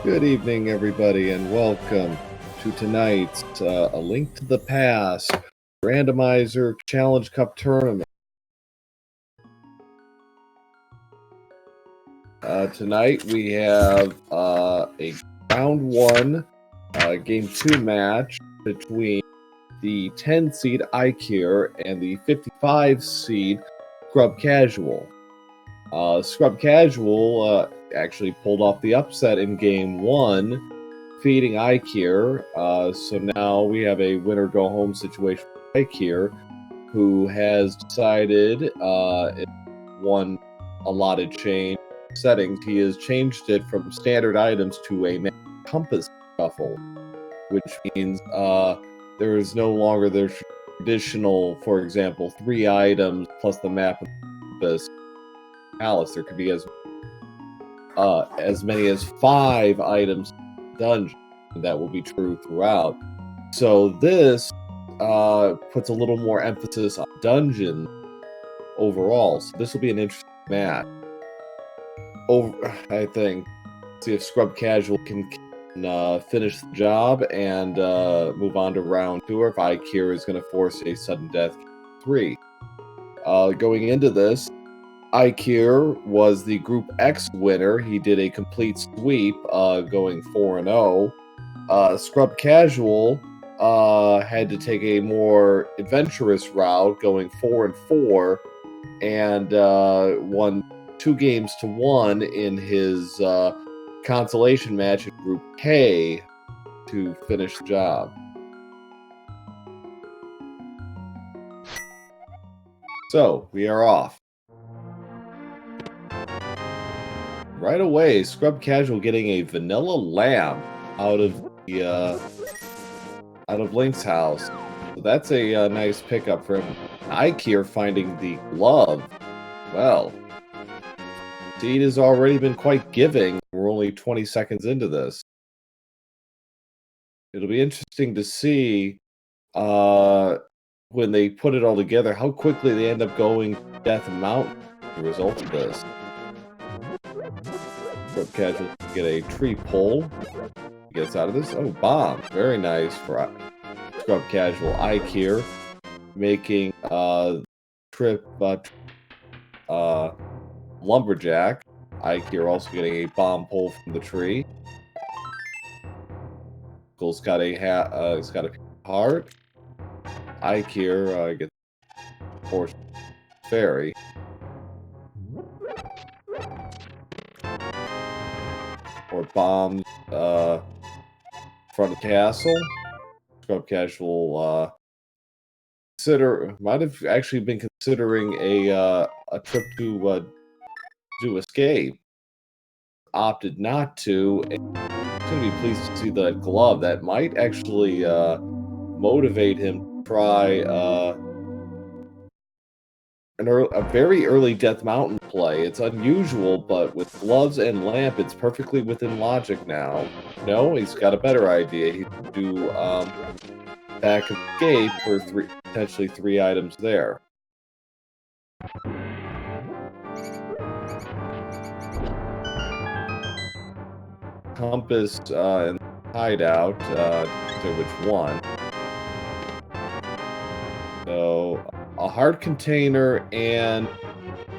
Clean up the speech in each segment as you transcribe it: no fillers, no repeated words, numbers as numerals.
Good evening, everybody, and welcome to tonight's A Link to the Past Randomizer Challenge Cup Tournament. Tonight we have a round one, game 2 match between the 10 seed Eykir and the 55 seed ScrubCasual. ScrubCasual actually pulled off the upset in game 1, defeating Eykir. So now we have a winner-go-home situation for Eykir, who has decided in one allotted change settings, he has changed it from standard items to a compass shuffle, which means there is no longer the traditional, for example, 3 items plus the map of the compass palace. There could be as many as 5 items in the dungeon. That will be true throughout. So this puts a little more emphasis on dungeon overall. So this will be an interesting match. I think. See if ScrubCasual can finish the job and move on to round 2, or if Eykir is going to force a sudden death 3. Going into this, Eykir was the Group X winner. He did a complete sweep, going 4-0. ScrubCasual had to take a more adventurous route, going 4-4, and won 2-1 in his consolation match in Group K to finish the job. So, we are off. Right away, ScrubCasual getting a vanilla lamp out of Link's house. So that's a nice pickup for him. Eykir finding the glove. Well, Seed has already been quite giving. We're only 20 seconds into this. It'll be interesting to see when they put it all together, how quickly they end up going Death Mountain as a result of this. ScrubCasual get a tree pole. He gets out of this. Oh, bomb. Very nice for ScrubCasual. Eykir making trip lumberjack. Eykir also getting a bomb pole from the tree. Cole's got a he's got a heart. Eykir gets force fairy. Or bombs front of castle. ScrubCasual might have actually been considering a trip to escape. Opted not to. I'm going to be pleased to see that glove. That might actually motivate him to try a very early Death Mountain play. It's unusual, but with gloves and lamp, it's perfectly within logic now. No, he's got a better idea. He could do back escape for potentially 3 items there. Compass and hideout, to which one. So a heart container and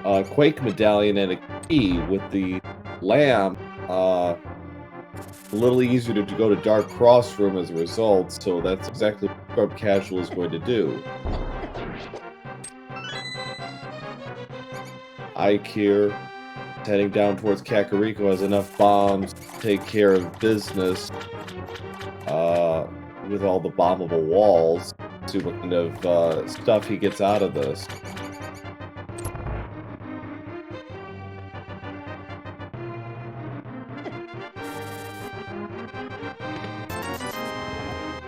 a quake medallion and a key. With the lamp, a little easier to go to Dark Cross Room as a result, so that's exactly what ScrubCasual is going to do. Eykir heading down towards Kakariko has enough bombs to take care of business with all the bombable walls. See what kind of stuff he gets out of this.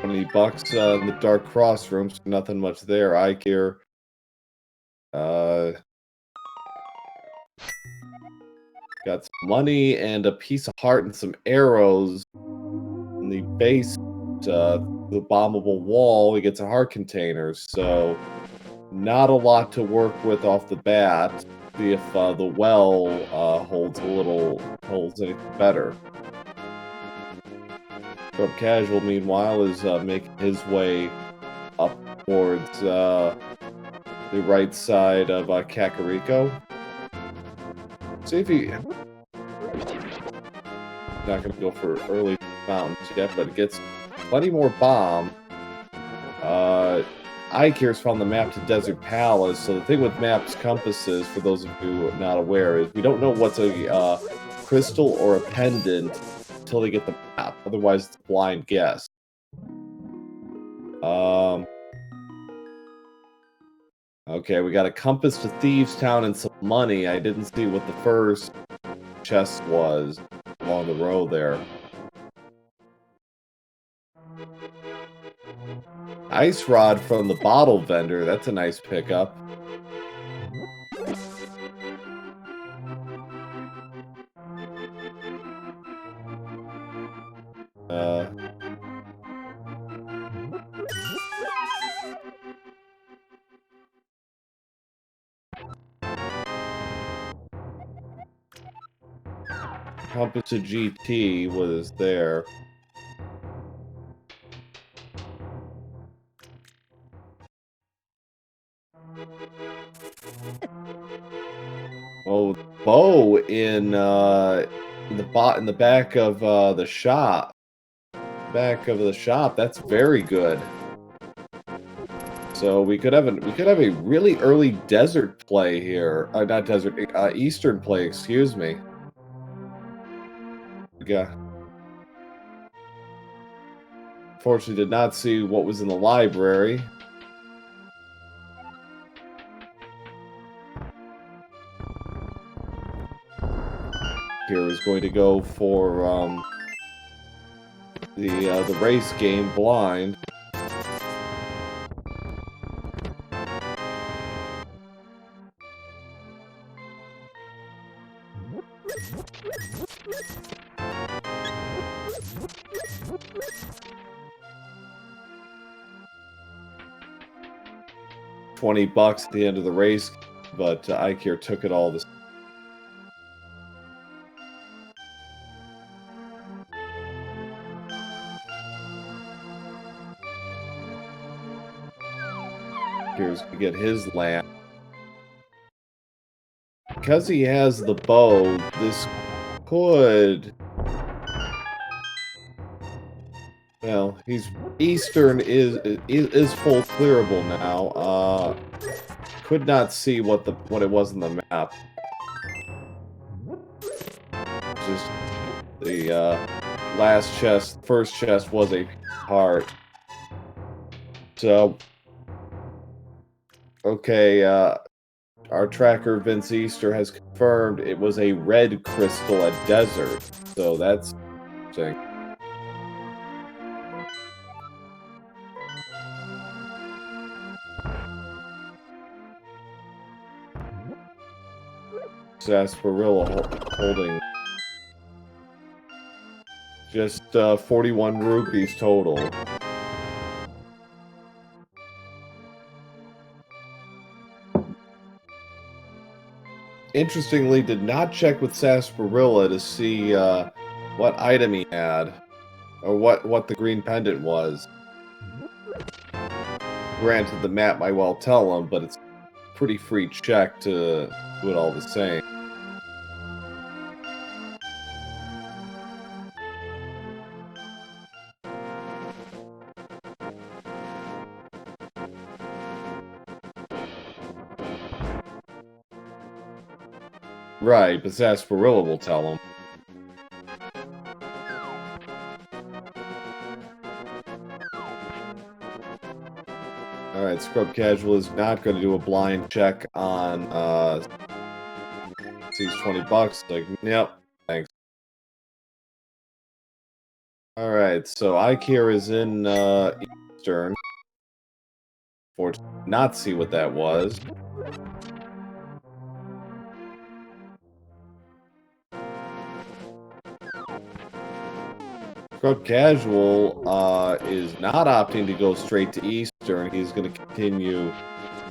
$20 in the Dark Cross Room, so nothing much there. Eykir got some money and a piece of heart and some arrows in the base. The bombable wall, he gets a heart container, so not a lot to work with off the bat. See if the well holds anything better. ScrubCasual, meanwhile, is making his way up towards the right side of Kakariko. See if he... Not going to go for early mountains yet, but it gets plenty more bomb. Eykir's found the map to Desert Palace, so the thing with maps compasses, for those of you who are not aware, is we don't know what's a crystal or a pendant until they get the map. Otherwise, it's a blind guess. Okay, we got a compass to Thieves Town and some money. I didn't see what the first chest was along the road there. Ice rod from the bottle vendor. That's a nice pickup. Compass to GT was there. Oh, bow in the back of the shop. Back of the shop. That's very good. So we could have a really early desert play here. Not desert, eastern play. Excuse me. Yeah. Fortunately, did not see what was in the library. Here is going to go for the race game blind. $20 at the end of the race, but Eykir took it all this. Here's to get his land. Because he has the bow, this could... Well, Eastern is full clearable now. Could not see what it was in the map. Just the first chest was a heart. So, okay, our tracker Vince Easter has confirmed it was a red crystal at Desert. So that's interesting. Sarsaparilla holding just 41 rupees total. Interestingly, did not check with Sarsaparilla to see what item he had, or what the green pendant was. Granted, the map might well tell him, but it's a pretty free check to do it all the same. Right, but Sarsaparilla will tell him. Alright, ScrubCasual is not going to do a blind check on sees $20. Like, yep, thanks. Alright, so Eykir is in Eastern. Fortunately, not see what that was. ScrubCasual is not opting to go straight to Eastern. He's going to continue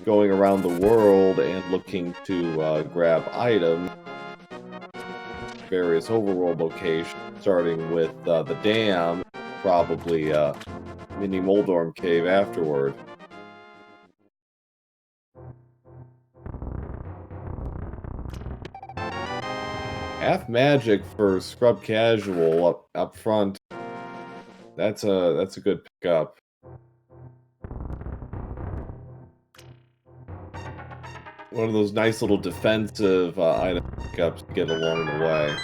going around the world and looking to grab items, various overworld locations, starting with the dam, probably mini Moldorm cave afterward. Half magic for ScrubCasual up front. That's a good pickup. One of those nice little defensive item pickups to get along the way.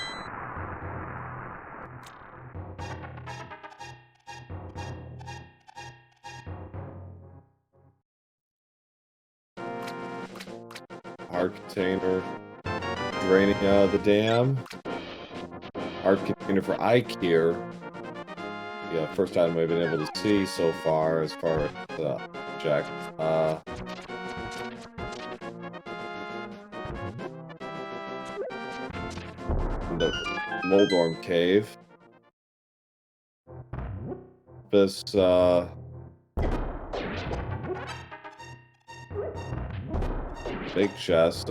Hard container, draining the dam. Hard container for Eykir. Yeah, first item I've been able to see so far as check. The Moldorm cave. This big chest.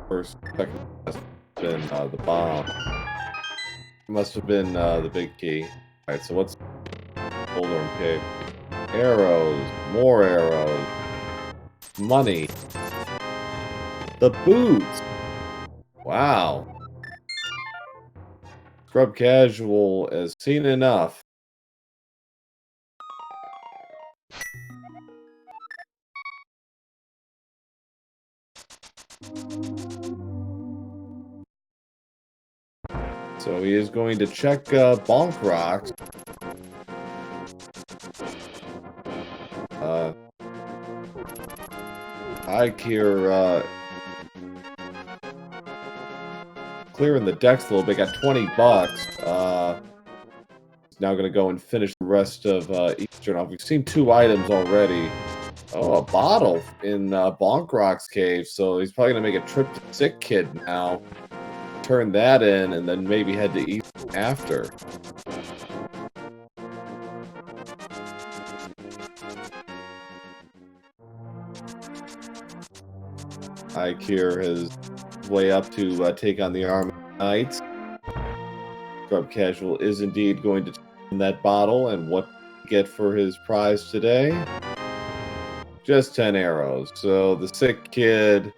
First, second chest has been the bomb. Must have been the big key. Alright, so what's Moldorm cave? Arrows, more arrows, money, the boots. Wow. ScrubCasual has seen enough. So he is going to check Bonk Rocks. Eykir clearing the decks a little bit. Got 20 bucks. He's now going to go and finish the rest of Eastern off. We've seen 2 items already. Oh, a bottle in Bonk Rock's cave. So he's probably going to make a trip to Sick Kid now. Turn that in, and then maybe head to East after. Eykir his way up to take on the Army Knights. ScrubCasual is indeed going to turn that bottle, and what get for his prize today? Just 10 arrows. So the Sick Kid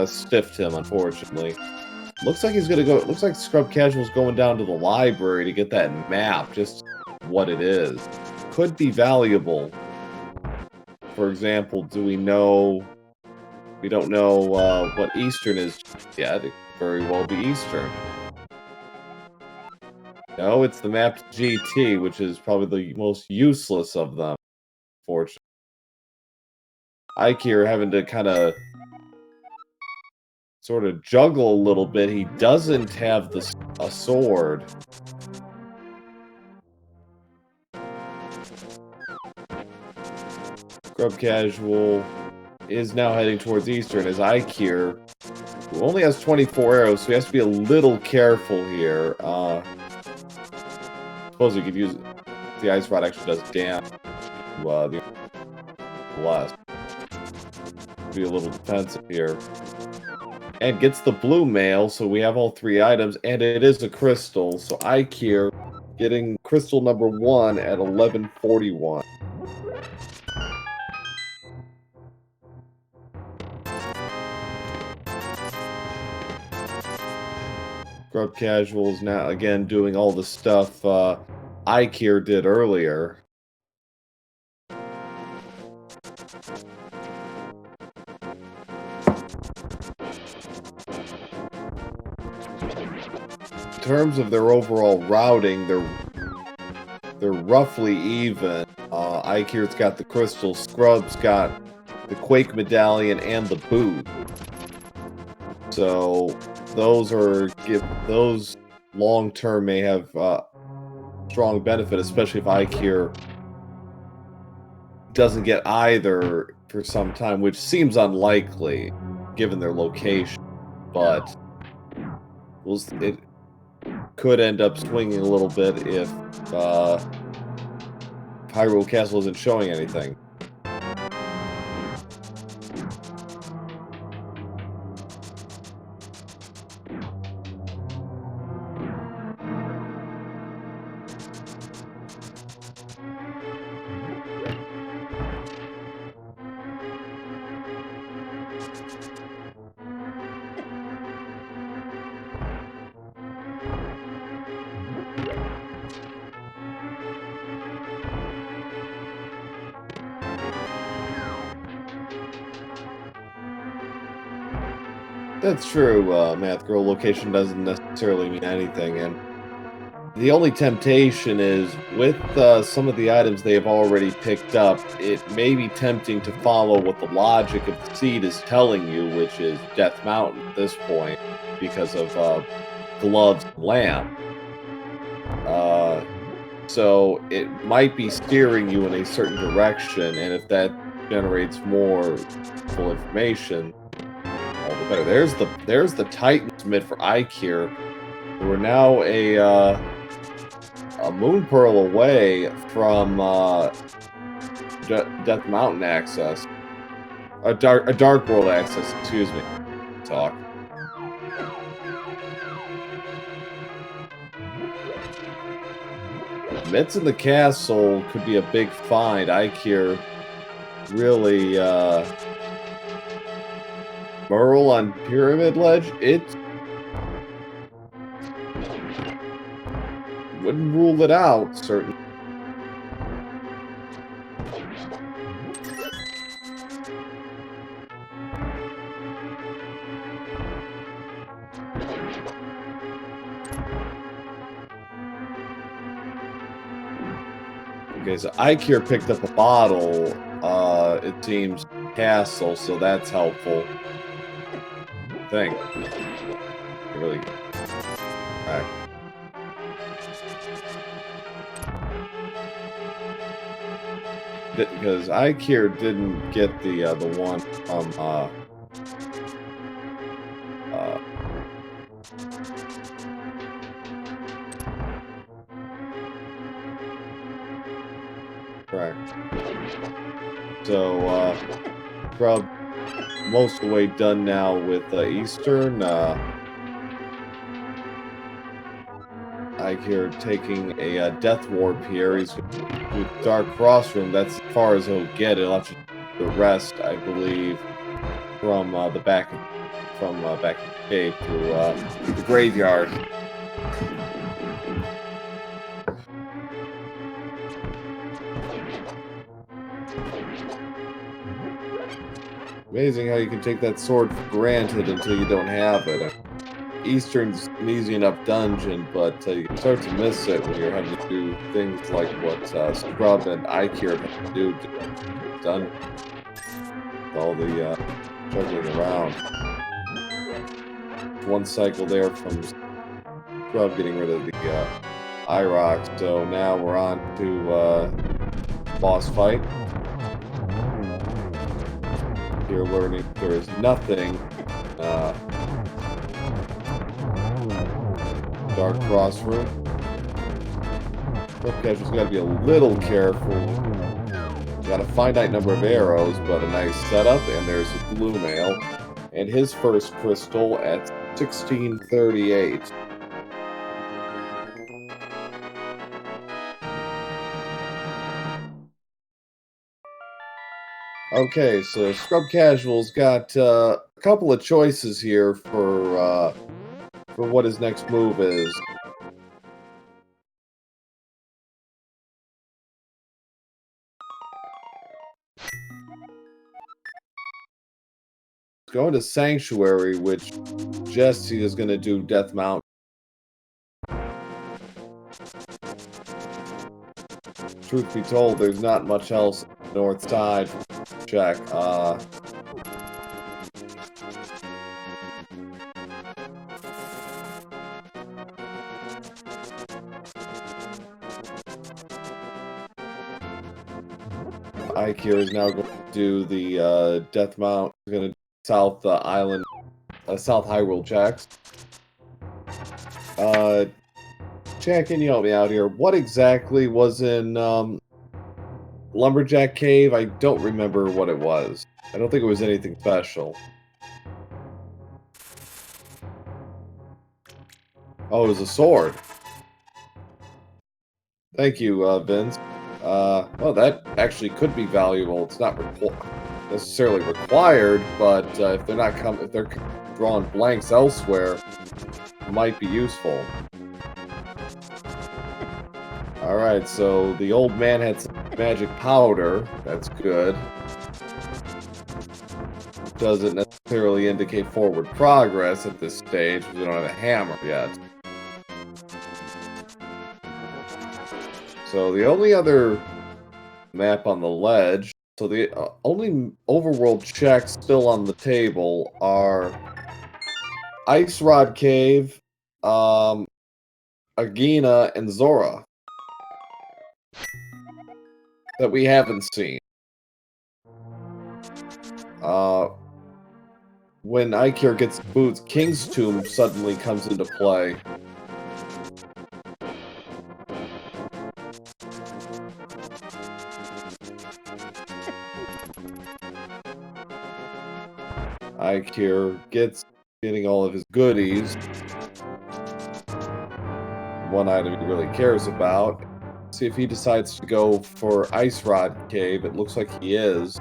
stiffed him, unfortunately. Looks like he's gonna go. Looks like ScrubCasual's going down to the library to get that map. Just what it is could be valuable. For example, do we know? We don't know what Eastern is yet. It could very well be Eastern. No, it's the map to GT, which is probably the most useless of them. Fortunately, Eykir having to kind of sort of juggle a little bit. He doesn't have a sword. ScrubCasual is now heading towards Eastern as Eykir, who only has 24 arrows, so he has to be a little careful here. Suppose we could use the ice rod actually does damage to the blast. Be a little defensive here. And gets the blue mail, so we have all 3 items, and it is a crystal. So Eykir getting crystal number 1 at 1141. ScrubCasual is now again doing all the stuff Eykir did earlier. In terms of their overall routing, they're roughly even. Eykir's got the crystal, Scrub's got the Quake medallion and the boot. So those long term may have strong benefit, especially if Eykir doesn't get either for some time, which seems unlikely given their location. But it could end up swinging a little bit if Hyrule Castle isn't showing anything. That's true. Math girl location doesn't necessarily mean anything, and the only temptation is with some of the items they have already picked up, it may be tempting to follow what the logic of the seed is telling you, which is Death Mountain at this point, because of gloves and lamp. So it might be steering you in a certain direction, and if that generates more full information, all the better. There's the Titan's mid for Eykir. We're now a moon pearl away from Death Mountain access, a dark world access. Excuse me. Talk. Mitts in the castle could be a big find. Eykir really Merle on Pyramid Ledge. It wouldn't rule it out, certainly. Okay, so Eykir picked up a bottle, it seems, castle, so that's helpful. I think. Really. Alright. Because Eykir didn't get the one from correct. So Scrub most of the way done now with Eastern. Eykir taking a Death Warp here. He's with Dark Crossroom. That's as far as he'll get. He'll have to do the rest, I believe, from the back in the cave to the graveyard. Amazing how you can take that sword for granted until you don't have it. Eastern's an easy enough dungeon, but you can start to miss it when you're having to do things like what Scrub and Eykir have to do to done all the juggling around. One cycle there from Scrub getting rid of the IROC, so now we're on to boss fight. You're learning there is nothing Dark Crossroom. ScrubCasual's got to be a little careful. Got a finite number of arrows, but a nice setup. And there's a Blue Mail. And his first crystal at 1638. Okay, so ScrubCasual's got a couple of choices here for what his next move is. Going to Sanctuary, which Jesse is going to do Death Mountain. Truth be told, there's not much else on the north side. Check. Eykir is now going to do the Death Mount. He's going to South Island, South Hyrule checks. Jack, can you help me out here? What exactly was in Lumberjack Cave? I don't remember what it was. I don't think it was anything special. Oh, it was a sword. Thank you, Vince. Well, that actually could be valuable. It's not necessarily required, but if they're drawing blanks elsewhere, it might be useful. All right, so the old man had some magic powder. That's good. doesn't necessarily indicate forward progress at this stage, because we don't have a hammer yet. So the only other map on the ledge, so the only overworld checks still on the table are Ice Rod Cave, Agina, and Zora that we haven't seen. When Eykir gets boots, King's Tomb suddenly comes into play. Eykir getting all of his goodies. One item he really cares about. See if he decides to go for Ice Rod Cave. It looks like he is.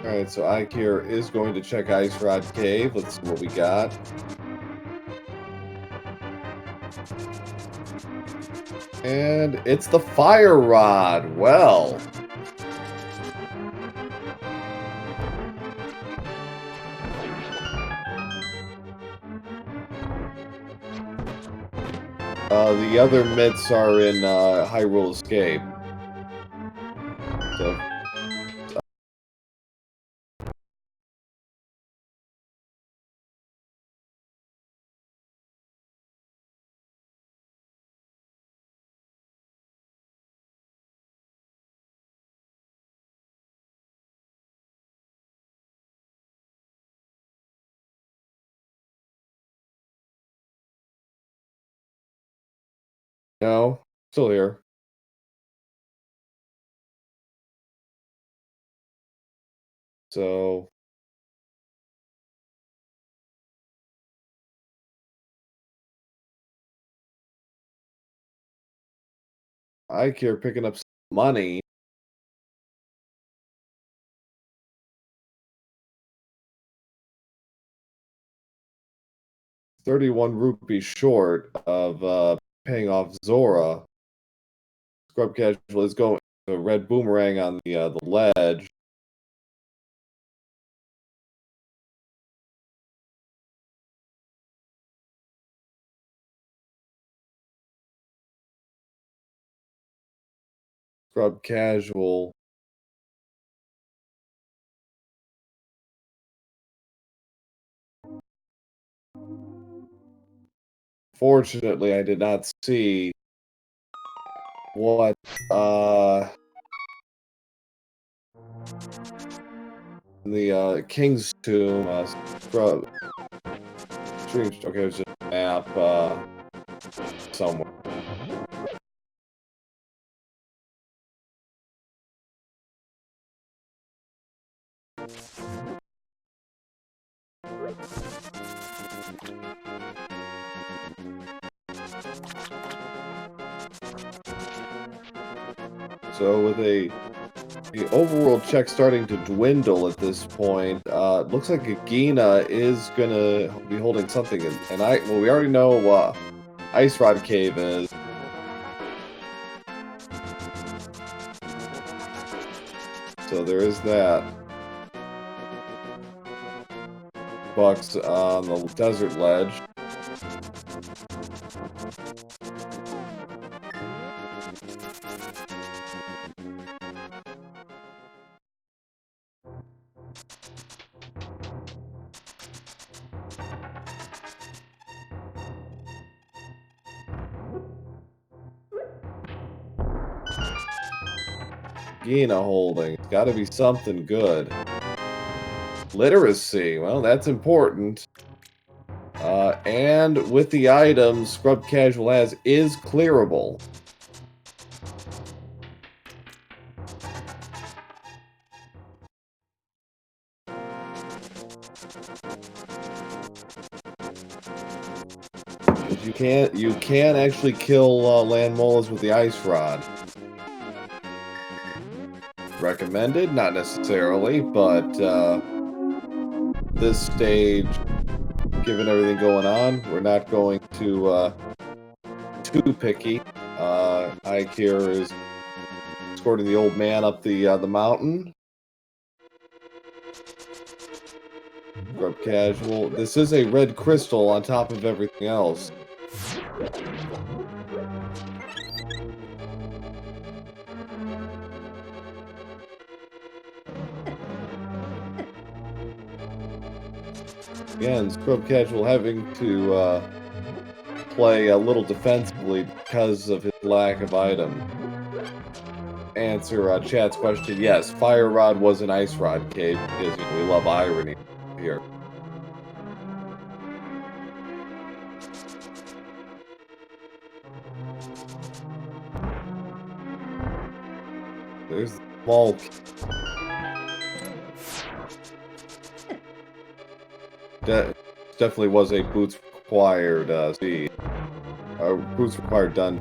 Alright, so Eykir is going to check Ice Rod Cave. Let's see what we got. And it's the Fire Rod. Well. The other myths are in Hyrule Escape. So. No, still here. So. Eykir picking up some money. 31 rupees short of paying off Zora. ScrubCasual is going a red boomerang on the ledge. ScrubCasual. Fortunately, I did not see what the King's Tomb scrub stream. Okay, it was just a map somewhere. So with the overworld check starting to dwindle at this point, it looks like Agina is gonna be holding something, and well, we already know Ice Rod Cave is. So there is that. Bucks on the desert ledge. Gina holding. It's got to be something good. Literacy. Well, that's important. And with the items ScrubCasual has is clearable. can actually kill land molas with the ice rod. Recommended, not necessarily, but this stage, given everything going on, we're not going to too picky. Eykir is escorting the old man up the mountain. ScrubCasual. This is a red crystal on top of everything else. Again, ScrubCasual having to play a little defensively because of his lack of items. Answer chat's question: yes, Fire Rod was an ice rod, Cade, because we love irony here. There's the small. Definitely was a boots required speed. Boots required done.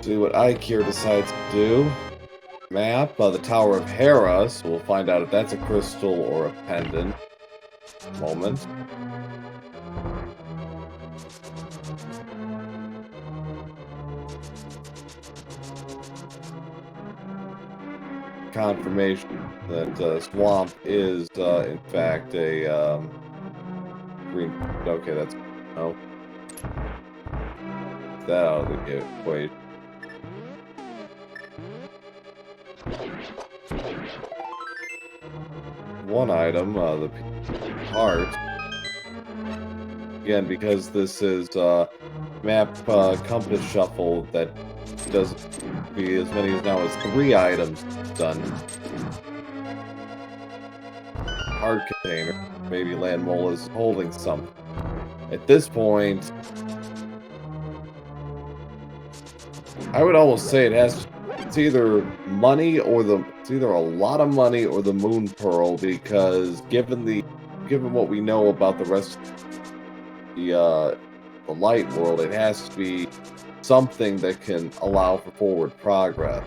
See what Eykir decides to do. Map the Tower of Hera, so we'll find out if that's a crystal or a pendant. Moment. Confirmation that Swamp is in fact a green. Okay, that's no. That out of the equation. One item, the heart. Again, because this is map compass shuffle, that doesn't be as many as now as 3 items done. Heart container. Maybe land mole is holding something. At this point, I would almost say it's either money or it's either a lot of money or the moon pearl, because given what we know about the rest of the light world, it has to be something that can allow for forward progress.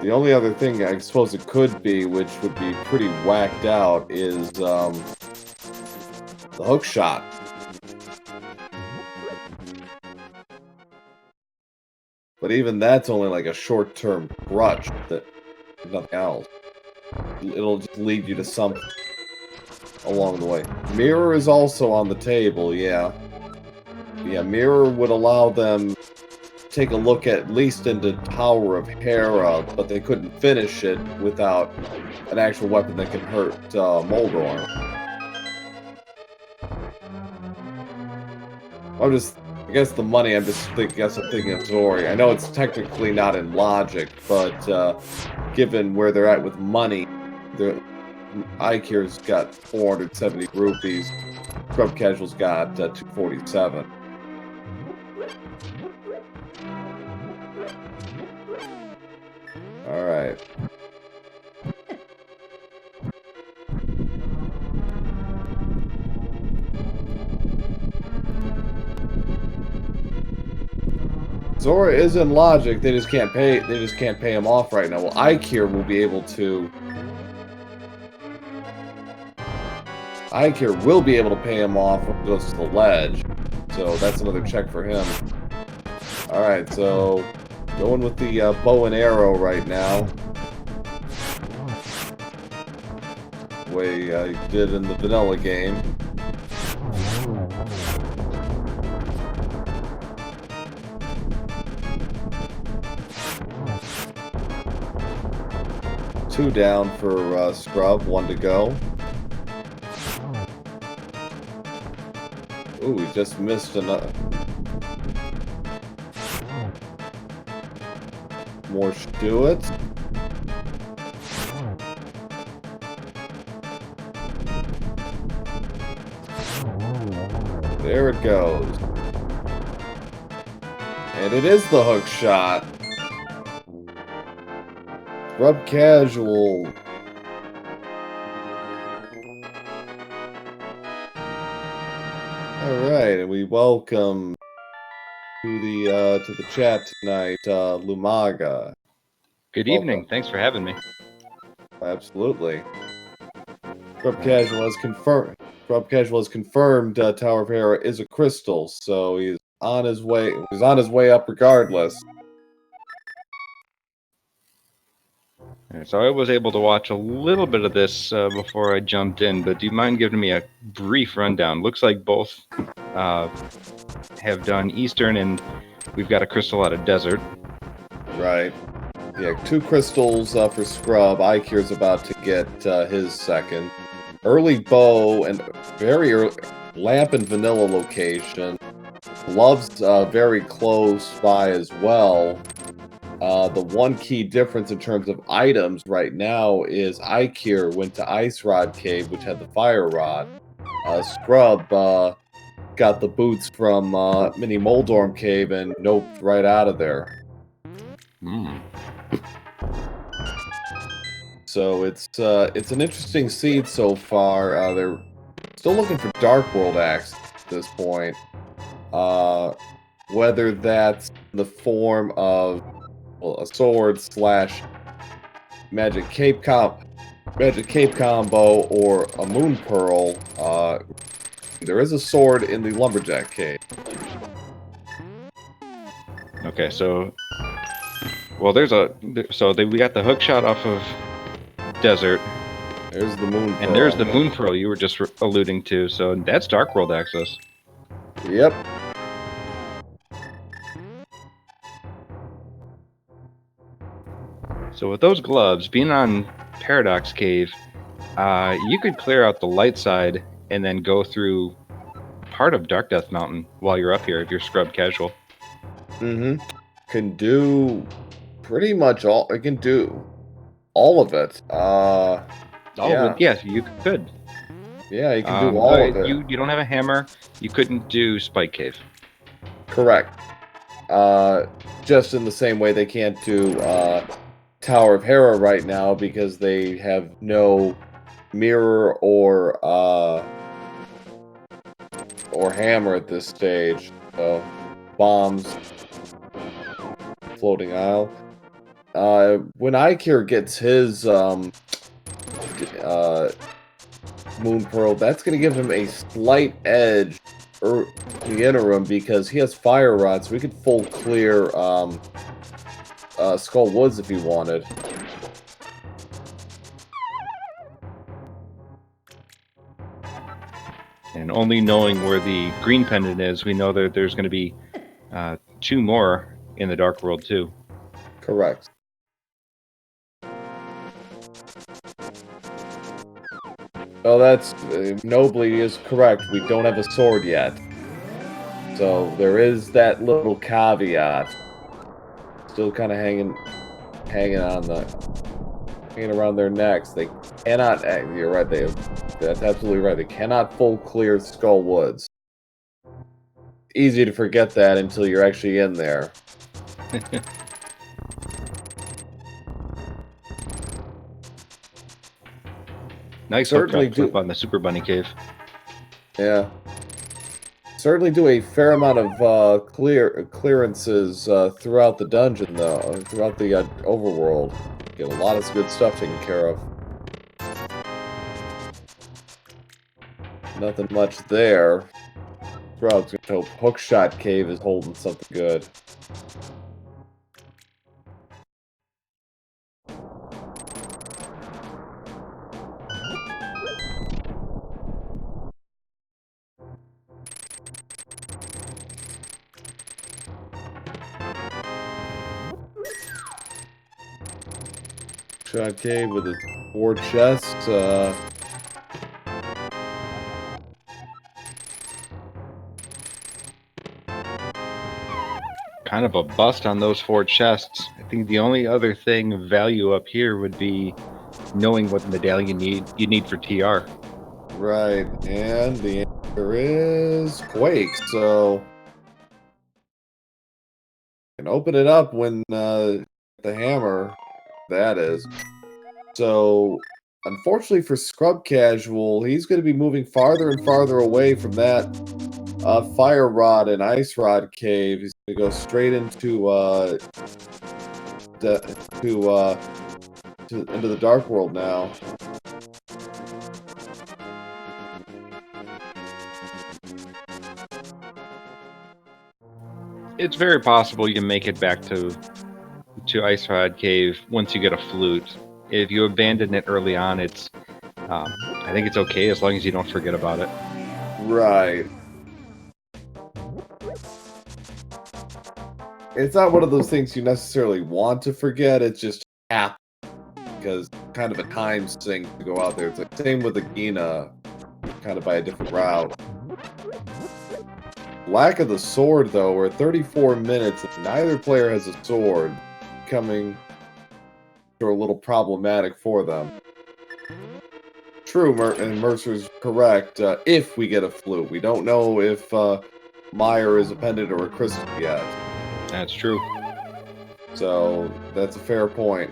The only other thing I suppose it could be, which would be pretty whacked out, is the hook shot. But even that's only like a short-term crutch, that nothing else. It'll just lead you to something along the way. Mirror is also on the table, yeah. Yeah, mirror would allow them to take a look at least into Tower of Hera, but they couldn't finish it without an actual weapon that can hurt Moldor. I guess the money, I'm thinking of Zori. I know it's technically not in logic, but given where they're at with money, Eykir's got 470 rupees, ScrubCasual's got 247. Alright. Zora is in logic, they just can't pay him off right now. Well, Eykir will be able to. Eykir will be able to pay him off when he goes to the ledge. So that's another check for him. Alright, so going with the bow and arrow right now. The way I did in the vanilla game. Two down for Scrub, 1 to go. Ooh, we just missed another. More Stuart. There it goes. And it is the hook shot. ScrubCasual. All right, and we welcome to the chat tonight, Lumaga. Good Welcome. evening. Thanks for having me. Absolutely. ScrubCasual has confirmed. ScrubCasual has confirmed Tower of Hera is a crystal, so he's on his way. He's on his way up regardless. So I was able to watch a little bit of this before I jumped in, but do you mind giving me a brief rundown? Looks like both have done Eastern, and we've got a crystal out of Desert. Right. Yeah, 2 crystals for Scrub. Eykir's about to get his second. Early bow and very early lamp and vanilla location. Love's very close by as well. The one key difference in terms of items right now is Eykir went to Ice Rod Cave, which had the Fire Rod. Scrub got the boots from Mini Moldorm Cave and noped right out of there. So it's an interesting seed so far. They're still looking for Dark World Axe at this point. Whether that's in the form of a sword / magic cape combo or a moon pearl. There is a sword in the lumberjack cave. Okay, so we got the hook shot off of Desert. There's the moon pearl. And there's the moon pearl you were just alluding to. So that's Dark World access. Yep. So with those gloves, being on Paradox Cave, you could clear out the light side and then go through part of Dark Death Mountain while you're up here if you're ScrubCasual. Can do pretty much all. I can do all of it. All of it? Yes, you could. Yeah, you can do all of it. You don't have a hammer. You couldn't do Spike Cave. Correct. Just in the same way they can't do Tower of Hera right now because they have no mirror or hammer at this stage. So bombs, floating isle. When Eykir gets his moon pearl, that's going to give him a slight edge in the interim because he has fire rod, so we could full clear Skull Woods if he wanted. And only knowing where the green pendant is, we know that there's going to be 2 more in the Dark World too. Correct. Oh, that's Nobly is correct. We don't have a sword yet, so there is that little caveat. Still kind of hanging around their necks. They cannot. You're right. That's absolutely right. They cannot full clear Skull Woods. Easy to forget that until you're actually in there. Nice certainly flip on the Super Bunny Cave. Yeah. Certainly do a fair amount of clearances throughout the dungeon, though. Throughout the overworld. Get a lot of good stuff taken care of. Nothing much there. Throughout, hope Hookshot Cave is holding something good. Hookshot Cave with its 4 chests. Kind of a bust on those 4 chests. I think the only other thing of value up here would be knowing what medallion you need for TR. Right, and the answer is Quake, so you can open it up when the hammer. that is. So, unfortunately for ScrubCasual, he's going to be moving farther and farther away from that Fire Rod and Ice Rod cave. He's going to go straight into into the Dark World now. It's very possible you can make it back to Ice Rod Cave once you get a flute. If you abandon it early on, it's I think it's okay as long as you don't forget about it. Right. It's not one of those things you necessarily want to forget. It's just happens because kind of a time sink to go out there. It's like same with the Gina, kind of by a different route. Lack of the sword, though. We're at 34 minutes. And neither player has a sword, becoming a little problematic for them. True, and Mercer's correct. If we get a flute, we don't know if Meyer is a pendant or a crystal yet. That's true. So that's a fair point.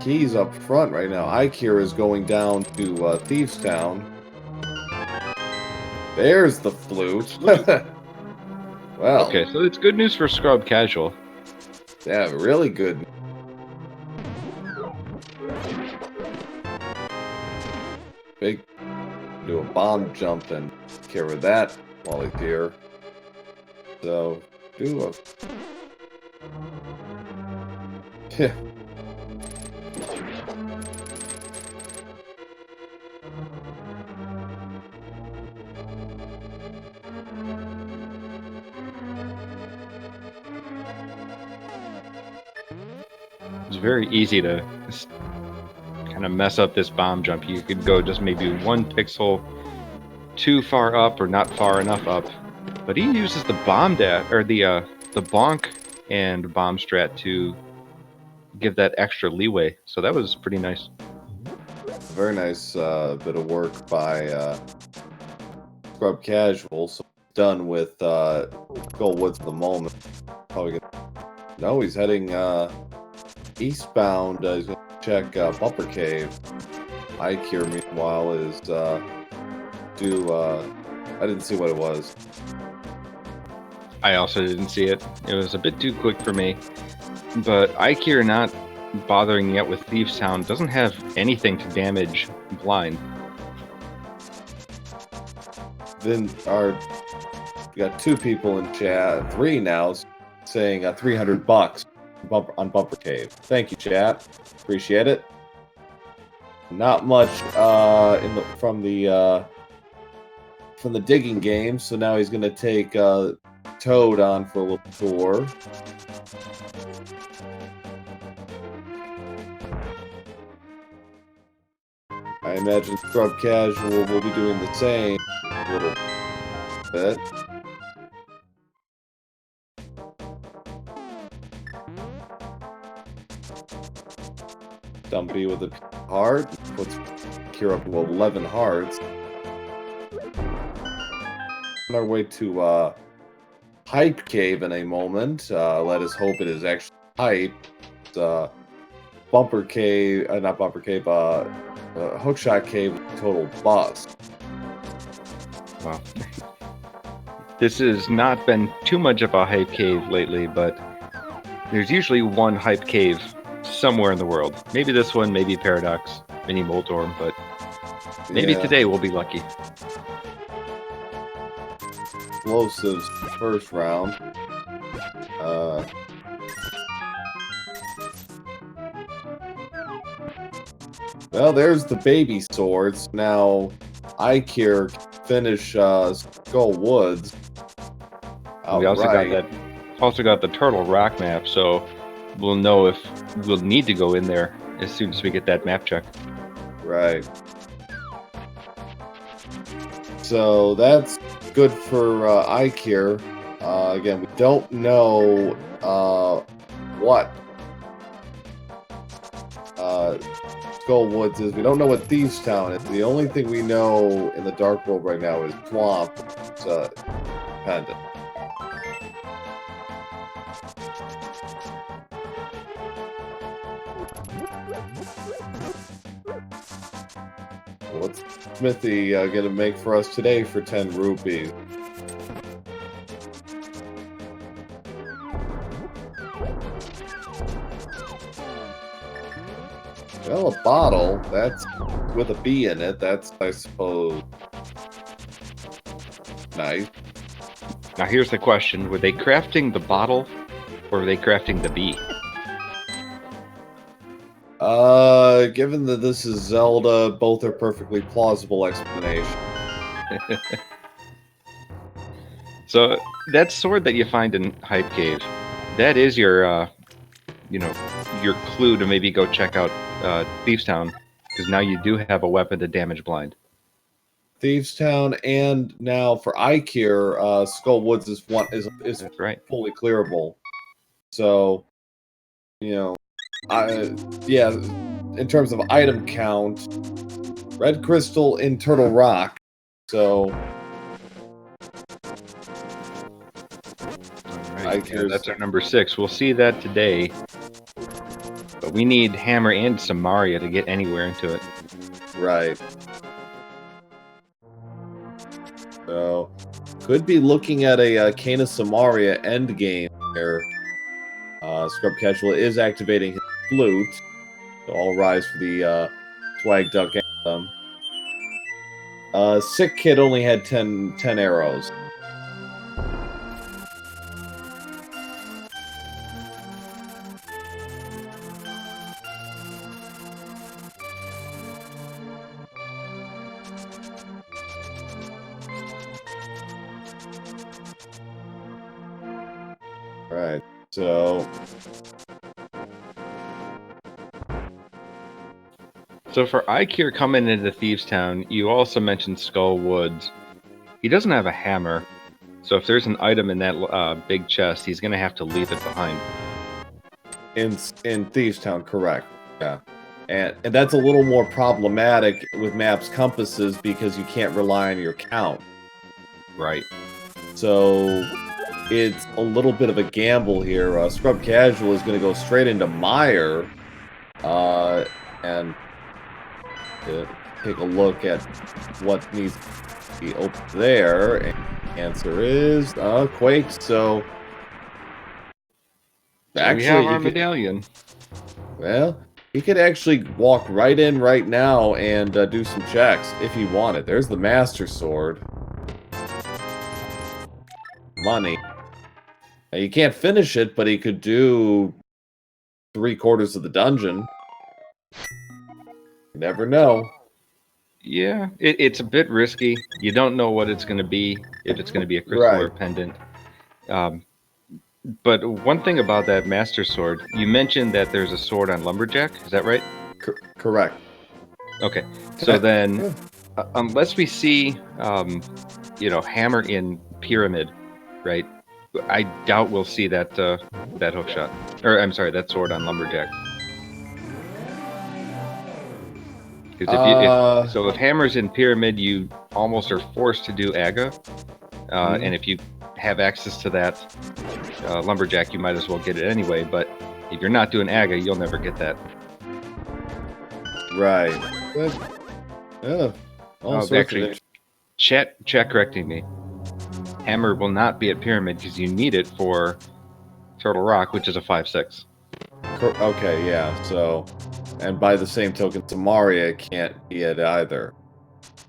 Keys up front right now. Eykir is going down to Thieves Town. There's the flute. Well. Okay, so it's good news for ScrubCasual. Yeah, really good. Big. Do a bomb jump and care of that while he's here. So, do a. Yeah. It's very easy to kind of mess up this bomb jump. You could go just maybe 1 pixel too far up or not far enough up. But he uses the bomb or the bonk and bomb strat to give that extra leeway. So that was pretty nice. Very nice bit of work by ScrubCasual. So done with Skullwoods at the moment. Probably gonna... No, he's heading eastbound. He's going to check Bumper Cave. Eykir, meanwhile, is I didn't see what it was. I also didn't see it. It was a bit too quick for me. But Eykir not bothering yet with Thieves Town doesn't have anything to damage blind. Then we got 2 people in chat, 3 now, saying $300 on Bumper Cave. Thank you, chat. Appreciate it. Not much from the digging game, so now he's gonna take Toad on for a little tour. I imagine ScrubCasual will be doing the same a little bit. Dumpy with a heart puts Eykir up to 11 hearts. On our way to Hype Cave in a moment. Let us hope it is actually Hype. Bumper Cave, not Bumper Cave, Hookshot Cave, total bust. Wow. This has not been too much of a hype cave lately, but there's usually one hype cave somewhere in the world. Maybe this one, maybe Paradox, maybe Moldorm, but maybe today we'll be lucky. Explosives first round. Well, there's the baby swords. Now, Eykir finish Skull Woods. We also got the Turtle Rock map, so we'll know if we'll need to go in there as soon as we get that map check. Right. So that's good for Eykir. Again, we don't know what Skull Woods is. We don't know what Thieves Town is. The only thing we know in the Dark World right now is Swamp. It's pendant. What's Smithy gonna make for us today for 10 rupees? Well, a bottle, that's with a bee in it, that's, I suppose, nice. Now here's the question. Were they crafting the bottle or were they crafting the bee? Given that this is Zelda, both are perfectly plausible explanations. So that sword that you find in Hype Cave, that is your, your clue to maybe go check out Thieves Town, because now you do have a weapon to damage blind. Thieves Town, and now for Eykir, Skull Woods is That's right. fully clearable. So, yeah, in terms of item count, Red Crystal in Turtle Rock. So, Right. Yeah, that's our number 6. We'll see that today. But we need Hammer and Samaria to get anywhere into it. Right. So, could be looking at a Kana Samaria endgame here. ScrubCasual is activating his flute. So all rise for the Swag Duck Anthem. Sick Kid only had 10 arrows. Alright, so for Eykir coming into Thieves Town, you also mentioned Skull Woods. He doesn't have a hammer, so if there's an item in that big chest, he's going to have to leave it behind. In Thieves Town, correct. Yeah. And that's a little more problematic with maps compasses because you can't rely on your count. Right. So it's a little bit of a gamble here. ScrubCasual is going to go straight into Mire and take a look at what needs to be open there. And the answer is Quake. So actually, we have our medallion. Well, he could actually walk right in right now and do some checks if he wanted. There's the Master Sword. Money. Now, you can't finish it, but he could do 3/4 of the dungeon. You never know. Yeah, it's a bit risky. You don't know what it's going to be, if it's going to be a crystal or pendant. But one thing about that Master Sword, you mentioned that there's a sword on Lumberjack. Is that right? Correct. Okay, so then, unless we see, Hammer in Pyramid, right? I doubt we'll see that hook shot, or I'm sorry, that sword on Lumberjack. Because if Hammer's in Pyramid, you almost are forced to do Aga, and if you have access to that Lumberjack, you might as well get it anyway. But if you're not doing Aga, you'll never get that. Right. But, actually, chat correcting me. Hammer will not be at Pyramid because you need it for Turtle Rock, which is a 5/6. Okay, yeah. So, and by the same token, Samaria can't be it either.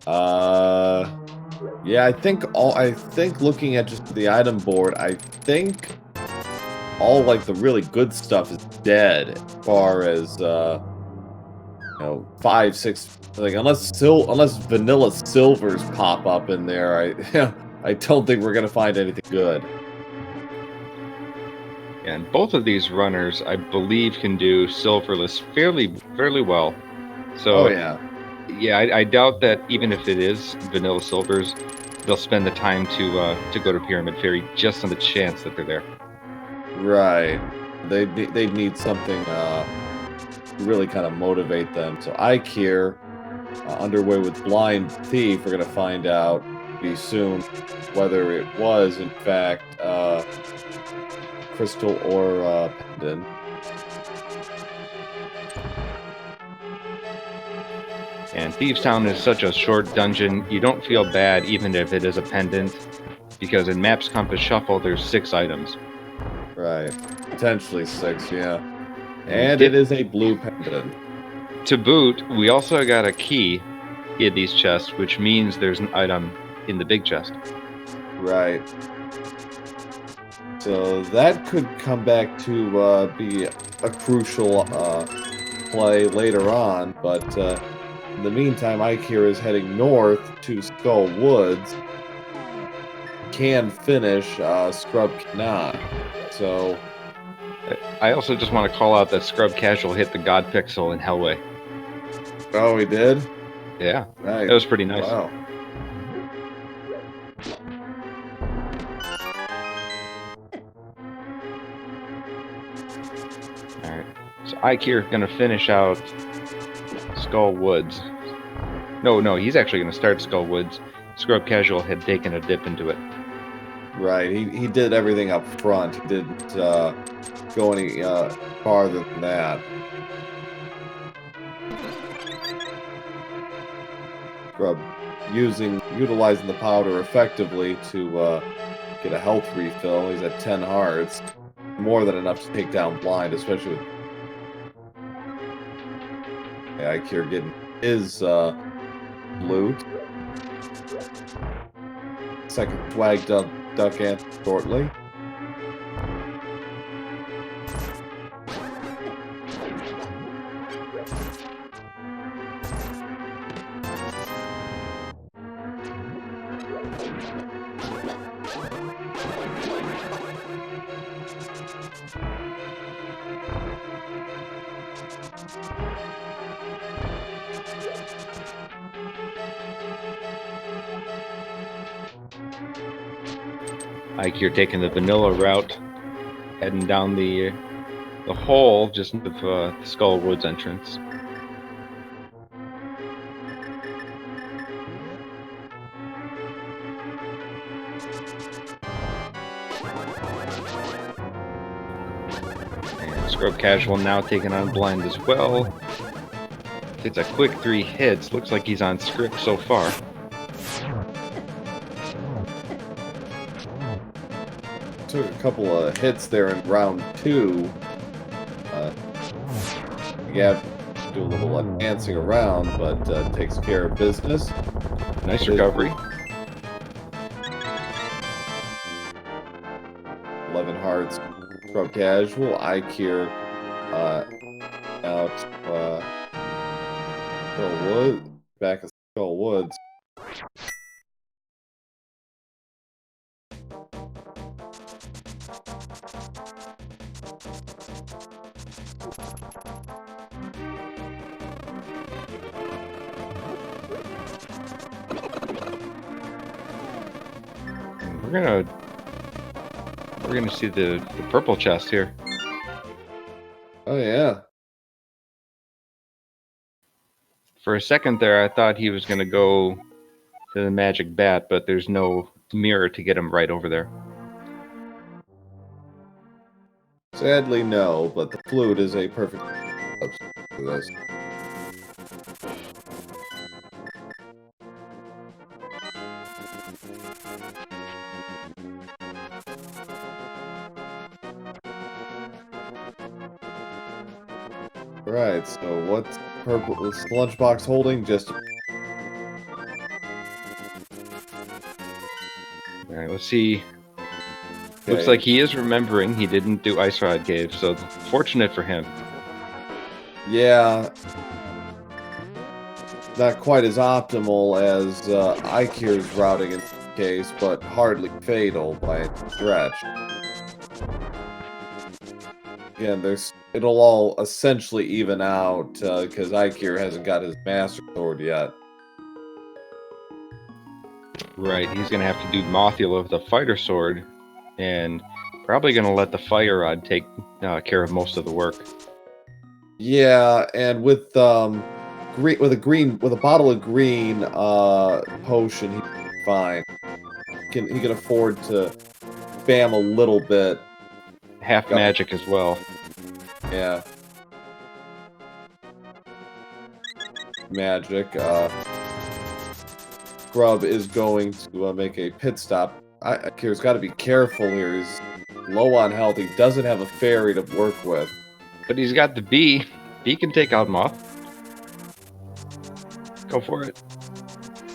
Yeah, I think looking at just the item board, I think all like the really good stuff is dead as far as 5, 6, like unless vanilla silvers pop up in there, I don't think we're gonna find anything good. And both of these runners, I believe, can do silverless fairly well. So, yeah, I doubt that even if it is vanilla silvers, they'll spend the time to go to Pyramid Fairy just on the chance that they're there. Right. They'd need something really kind of motivate them. So Eykir, underway with Blind Thief, we're going to find out pretty soon whether it was, in fact, crystal or pendant. And Thieves Town is such a short dungeon, you don't feel bad even if it is a pendant, because in Maps Compass Shuffle there's 6 items. Right. Potentially 6, yeah. And it is a blue pendant. To boot, we also got a key in these chests, which means there's an item in the big chest. Right. So that could come back to be a crucial play later on, but in the meantime, Eykir is heading north to Skull Woods. Can finish, Scrub cannot. So I also just want to call out that ScrubCasual hit the God Pixel in Hellway. Oh, he did? Yeah, Nice. that was pretty nice. Wow. Alright, so Eykir gonna finish out Skull Woods. No, he's actually gonna start Skull Woods. ScrubCasual had taken a dip into it. Right, he did everything up front. He didn't go any farther than that. Scrub utilizing the powder effectively to get a health refill. He's at 10 hearts. More than enough to take down Blind, especially with Eykir getting his loot. Second swag duck anthem shortly. Eykir taking the vanilla route, heading down the hole just of the Skull Woods entrance. And ScrubCasual now taking on Blind as well. It's a quick 3 hits. Looks like he's on script so far. Took a couple of hits there in round 2. Yeah, do a little dancing around, but takes care of business. Nice recovery. 11 hearts. ScrubCasual. Eykir out Skull Woods. Back at Skull Woods. We're gonna see the purple chest here. Oh yeah. For a second there, I thought he was gonna go to the magic bat, but there's no mirror to get him right over there. Sadly, no, but the flute is a perfect substitute for this. Right, so what's purple is the lunchbox holding? Just Alright, let's see. okay. Looks like he is remembering he didn't do Ice Rod Cave, so fortunate for him. Yeah. Not quite as optimal as Eykir's routing in this case, but hardly fatal by a stretch. Again, it'll all essentially even out because Eykir hasn't got his Master Sword yet. Right, he's gonna have to do Mothula with the Fighter Sword, and probably gonna let the Fire Rod take care of most of the work. Yeah, and with green with a bottle of green potion, he's fine. He can afford to spam a little bit. Half Got- magic as well. Yeah. Magic. Scrub is going to make a pit stop. Eykir's got to be careful here. He's low on health. He doesn't have a fairy to work with. But he's got the bee. Bee can take out Moth. Go for it.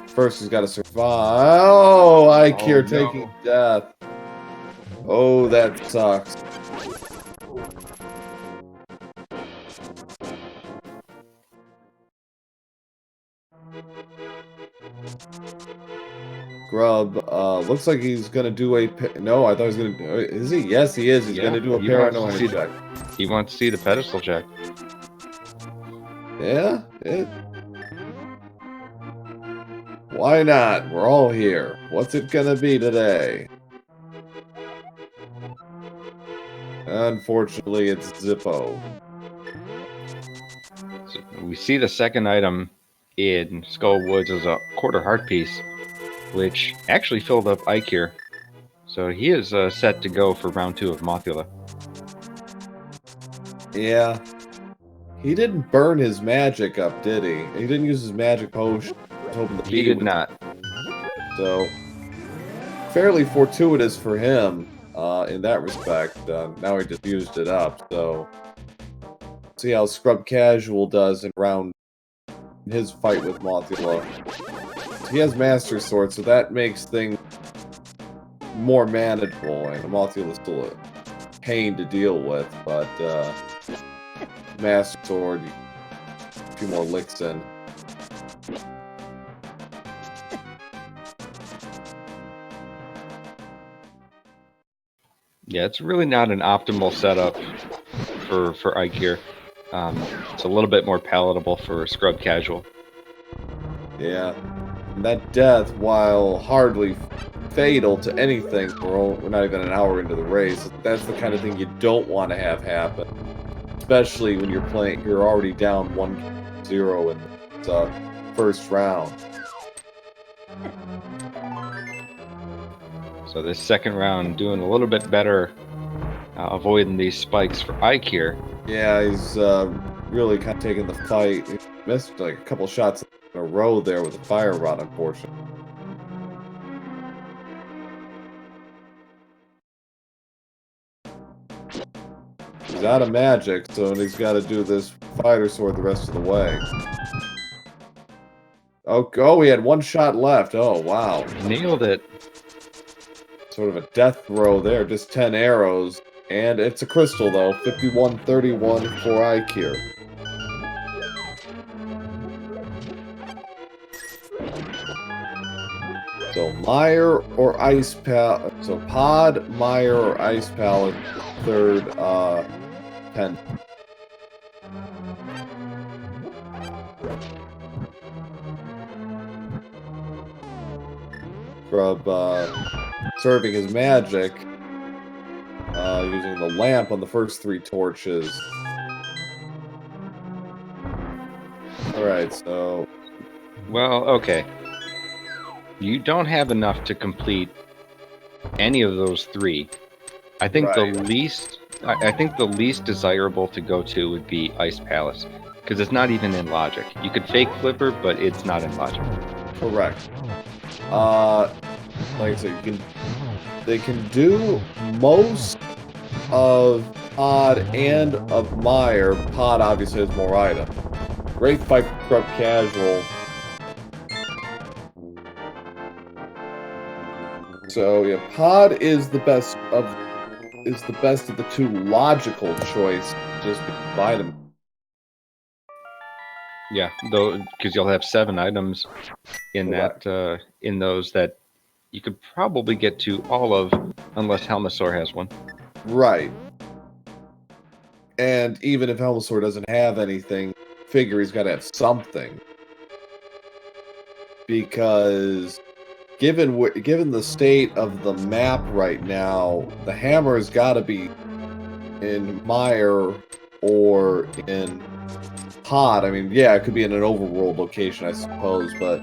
First, he's got to survive. Oh, Eykir no. taking death. Oh, that sucks. Scrub, looks like he's gonna do a. No, I thought he was gonna. Is he? Yes, he is. He's Yeah, gonna do a he wants to paranoia see check. He wants to see the pedestal check. Yeah. Why not? We're all here. What's it gonna be today? Unfortunately, it's Zippo. So we see the second item in Skull Woods is a quarter heart piece, which actually filled up Eykir. So he is set to go for round 2 of Mothula. Yeah. He didn't burn his magic up, did he? He didn't use his magic potion. I was hoping the He bee did would. not. So, fairly fortuitous for him in that respect. Now he just used it up. So, see how ScrubCasual does in his fight with Mothula. He has Master Sword, so that makes things more manageable. And Mothula is still a pain to deal with, but Master Sword, a few more licks in. Yeah, it's really not an optimal setup for Eykir. It's a little bit more palatable for ScrubCasual. Yeah. And that death, while hardly fatal to anything, we're not even an hour into the race, that's the kind of thing you don't want to have happen. Especially when you're already down 1-0 in the first round. So this second round doing a little bit better, avoiding these spikes for Eykir. Yeah, he's really kind of taking the fight. He missed like a couple shots in a row there with a fire rod, unfortunately. He's out of magic, so he's got to do this fighter sword the rest of the way. Oh, he had one shot left. Oh, wow. Nailed it. Sort of a death throw there, just 10 arrows. And it's a crystal, though. 51-31 for Eykir. So Meyer or Ice Pal. So Pod, Meyer, or Ice Pal third pen. Scrub serving his magic using the lamp on the first 3 torches. Alright, so Well, okay. You don't have enough to complete any of those 3. I think Right. I think the least desirable to go to would be Ice Palace, because it's not even in logic. You could fake Flipper, but it's not in logic. correct. Like I said, they can do most of Pod and of Meyer. Pod obviously has more items. Great fight for ScrubCasual. So yeah, Pod is the best of the 2 logical choice. Just buy them. Yeah, though, because you'll have 7 items in Correct. that in those that you could probably get to all of, unless Helmasaur has one. Right. And even if Helmasaur doesn't have anything, figure he's got to have something. Because given the state of the map right now, the hammer has got to be in Meyer or in pod, I mean, yeah, it could be in an overworld location, I suppose, but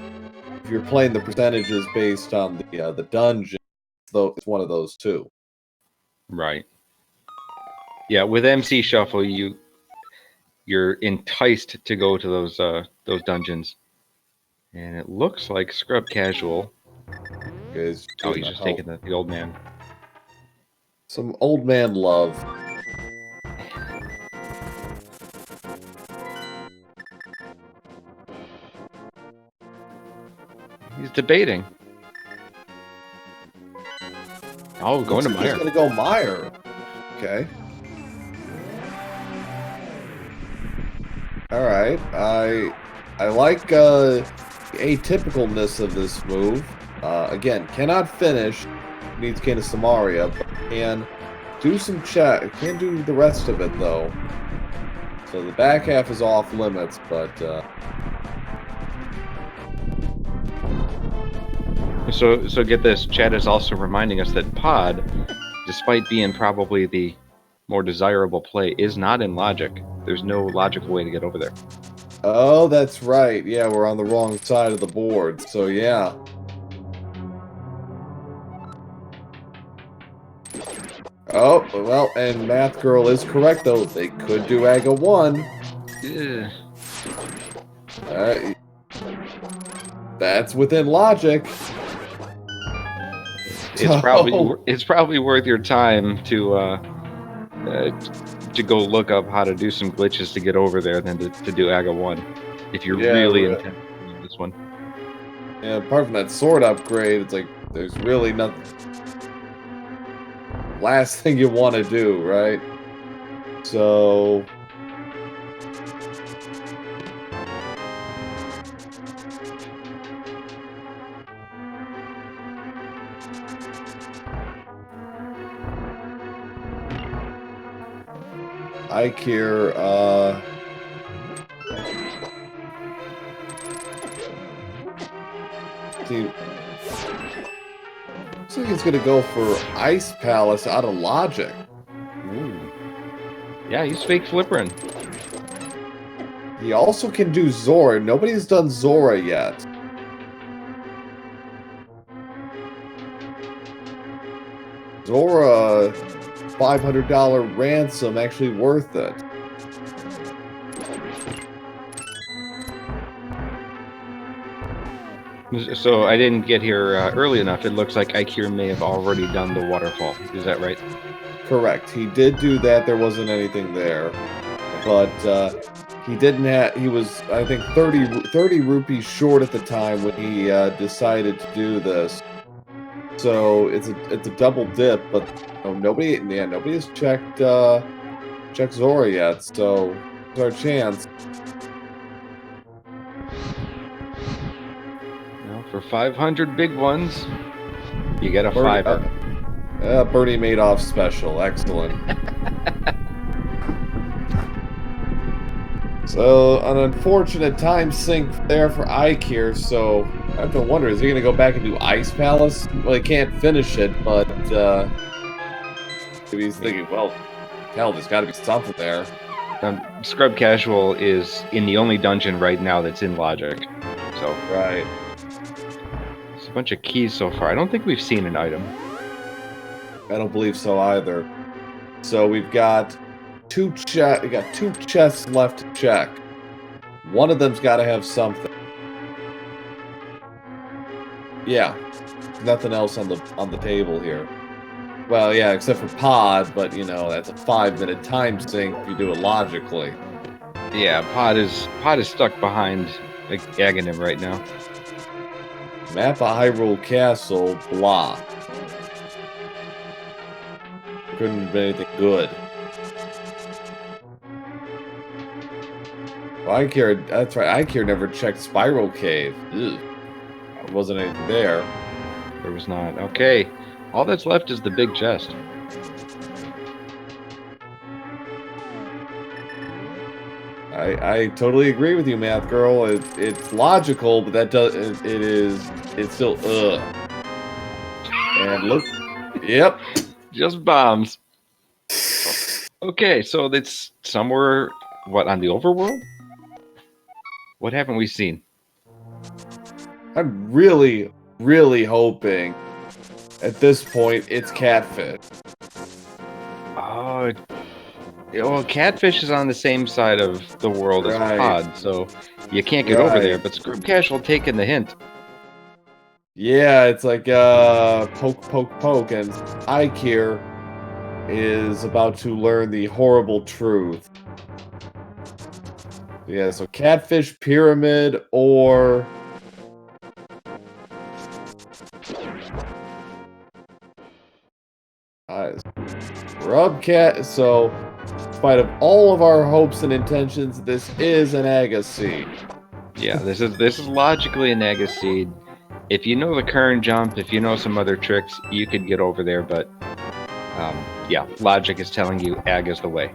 if you're playing the percentages based on the dungeon, though, it's one of those two. Right. Yeah, with MC Shuffle, you're enticed to go to those dungeons, and it looks like ScrubCasual. He's Just taking the old man. Some old man love. He's debating. Oh, going to Meyer. He's going to go Meyer. Okay. All right. I like the atypicalness of this move. Again, cannot finish. Needs Cane of Samaria, but can do some check. Can't do the rest of it though. So the back half is off limits, but. So get this. Chad is also reminding us that Pod, despite being probably the more desirable play, is not in logic. There's no logical way to get over there. Oh, that's right. Yeah, we're on the wrong side of the board. So yeah. Oh, well, and Math Girl is correct, though. They could do Aga 1. Yeah. That's within logic. It's probably worth your time to go look up how to do some glitches to get over there than to do Aga 1 if you're really intent on this one. Yeah, apart from that sword upgrade, it's like there's really nothing. Last thing you want to do, right? So. Eykir, see, looks like he's gonna go for Ice Palace out of logic. Ooh. Yeah, he's fake flippering. He also can do Zora. Nobody's done Zora yet. Zora, $500 ransom, actually worth it. So I didn't get here early enough. It looks like Eykir may have already done the waterfall. Is that right? Correct. He did do that. There wasn't anything there. But he didn't have... He was, I think, 30 rupees short at the time when he decided to do this. So it's a double dip, but nobody has checked Zora yet. So it's our chance. Well, for 500 big ones, you get a fiver. Bernie Madoff special, excellent. So an unfortunate time sink there for Eykir. So I have to wonder, is he going to go back and do Ice Palace? Well, he can't finish it, but maybe he's thinking, well, hell, there's got to be something there. ScrubCasual is in the only dungeon right now that's in logic. So right, it's a bunch of keys so far. I don't think we've seen an item. I don't believe so either. So we've got two chests left to check. One of them's got to have something. Yeah, nothing else on the table here. Well, yeah, except for Pod, but you know that's a 5-minute time sink if you do it logically. Yeah, Pod is stuck behind like Aghanim right now. Map of Hyrule Castle, blah. Couldn't have been anything good. Well, Eykir, that's right. Eykir never checked Spiral Cave. Ugh. There wasn't anything there. There was not. Okay. All that's left is the big chest. I totally agree with you, Math Girl. It's logical, but it's still And look, yep. Just bombs. Okay, so it's somewhere, on the overworld? What haven't we seen? I'm really, really hoping at this point it's catfish. Oh, well, catfish is on the same side of the world as Right. pod, so you can't get over there. Right. But ScrubCasual taking the hint. Yeah, it's like poke, poke, poke, and Eykir is about to learn the horrible truth. Yeah, so catfish, pyramid, or ScrubCat. So, in spite of all of our hopes and intentions, this is an Agassi. Yeah, this is logically a Naga seed. If you know the current jump, if you know some other tricks, you could get over there. But yeah, logic is telling you Ag is the way.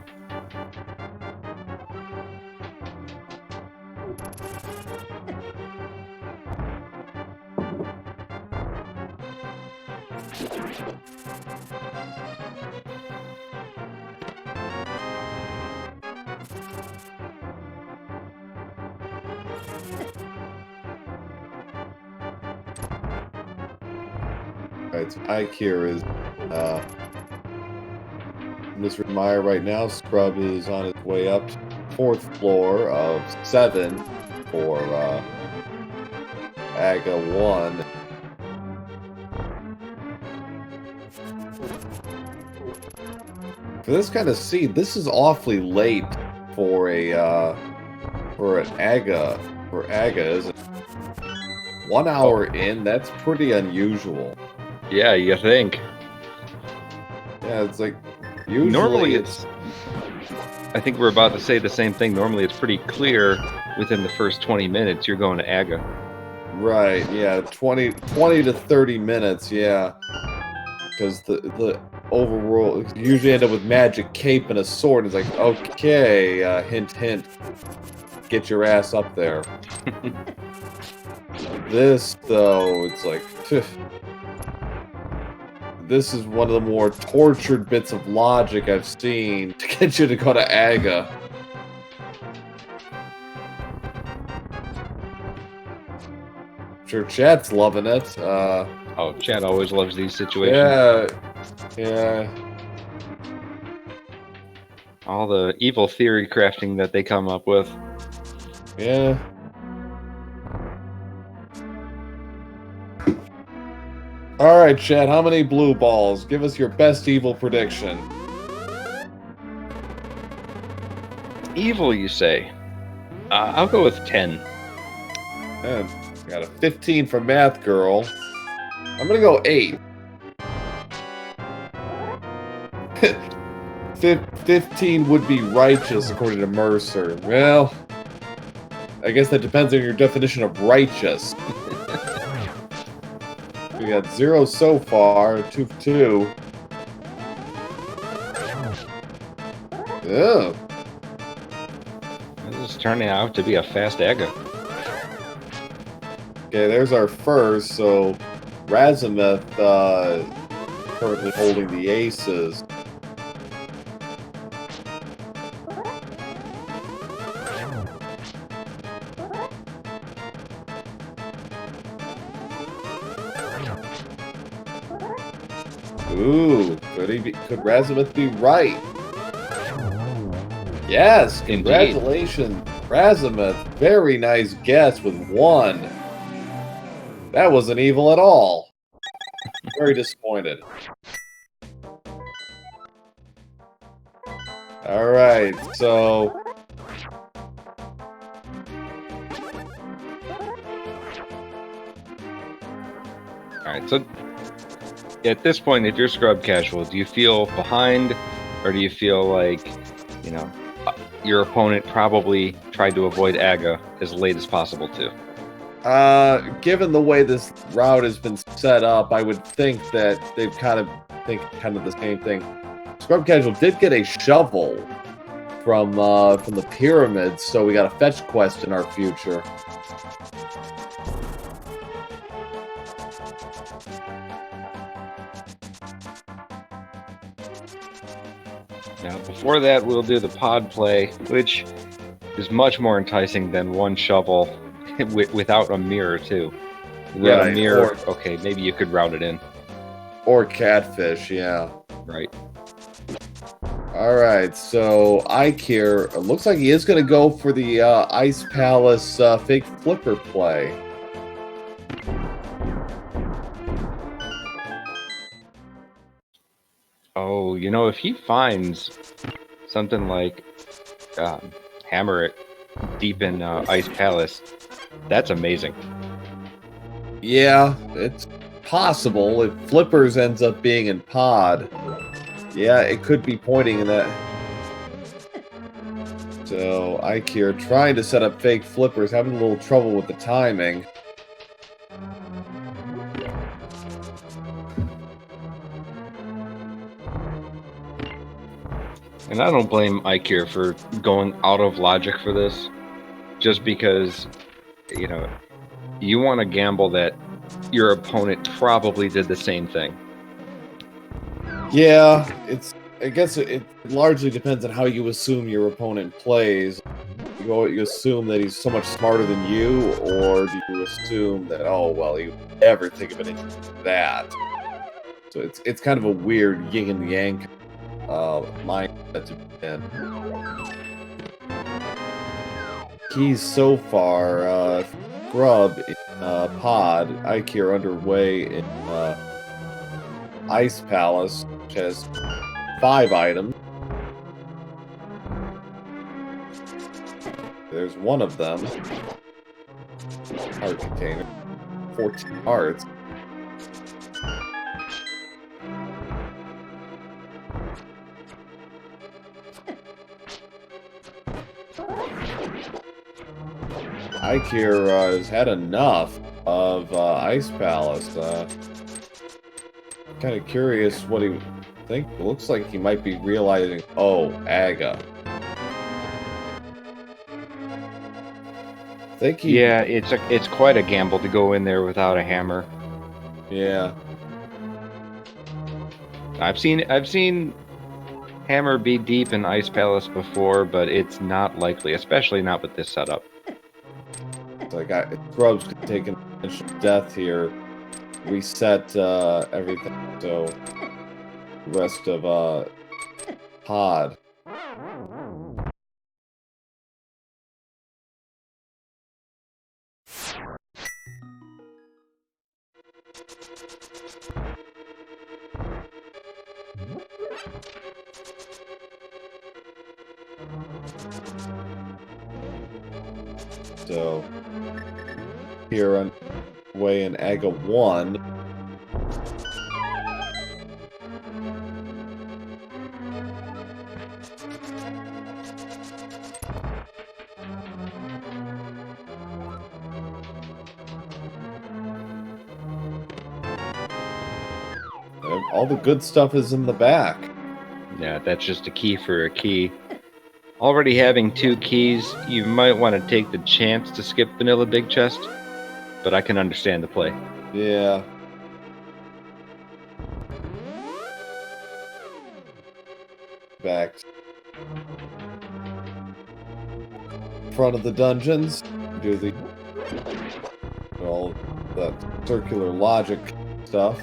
Right, so Eykir is Mr. Meyer right now. Scrub is on his way up to the 4th floor of 7 for Aga 1. For this kind of seed, this is awfully late for an Aga. For Aga, is it? 1 hour in, that's pretty unusual. Yeah, you think. Yeah, it's like usually Normally it's I think we're about to say the same thing. Normally it's pretty clear within the first 20 minutes you're going to Aga. right, yeah, 20 to 30 minutes, yeah. Because the overworld usually end up with magic cape and a sword. It's like, okay, hint, hint, get your ass up there. This, though, it's like, phew. This is one of the more tortured bits of logic I've seen to get you to go to Aga. Sure, chat's loving it. Oh, Chad always loves these situations. Yeah, yeah. All the evil theory crafting that they come up with. Yeah. Alright, Chad, how many blue balls? Give us your best evil prediction. Evil, you say? I'll go with 10. Man, got a 15 for Math Girl. I'm gonna go 8. 15 would be righteous, according to Mercer. Well, I guess that depends on your definition of righteous. We got 0 so far, 2 for 2. Yeah. This is turning out to be a fast Aga. Okay, there's our first. So, Razimeth currently holding the aces. Ooh, could Razimeth be right? Yes, congratulations, Razimeth. Very nice guess with 1. That wasn't evil at all. Very disappointed. Alright, so... Alright, so at this point, if you're ScrubCasual, do you feel behind, or do you feel like, you know, your opponent probably tried to avoid Aga as late as possible too? Given the way this route has been set up, I would think that they've kind of the same thing. ScrubCasual did get a shovel from the pyramids, so we got a fetch quest in our future. Now, before that, we'll do the pod play, which is much more enticing than one shovel without a mirror too. You got a Right, mirror, okay, maybe you could route it in. or catfish, yeah. Right. All right, so Eykir, looks like he is going to go for the Ice Palace fake flipper play. Oh, if he finds something like hammer it deep in Ice Palace, that's amazing. Yeah, it's possible. If Flippers ends up being in Pod, yeah, it could be pointing in that. So Eykir trying to set up fake Flippers, having a little trouble with the timing. And I don't blame Eykir for going out of logic for this, just because, you want to gamble that your opponent probably did the same thing. Yeah, I guess it largely depends on how you assume your opponent plays. You assume that he's so much smarter than you, or do you assume that, oh, well, you ever think of it like that? So it's kind of a weird yin and yang mindset to be in. Keys so far, Scrub in Pod, Eykir underway in Ice Palace, which has 5 items. There's one of them. Heart container. 14 hearts. Eykir has had enough of Ice Palace. Kind of curious what he think. It looks like he might be realizing, oh, Aga. Yeah, it's quite a gamble to go in there without a hammer. Yeah. I've seen hammer be deep in Ice Palace before, but it's not likely, especially not with this setup. It's like Scrubs could take an initial death here, reset everything. So the rest of Pod. So here on way in Aga 1. All the good stuff is in the back. Yeah, that's just a key for a key. Already having 2 keys, you might want to take the chance to skip vanilla big chest, but I can understand the play. Yeah. Back front of the dungeons, do all the circular logic stuff.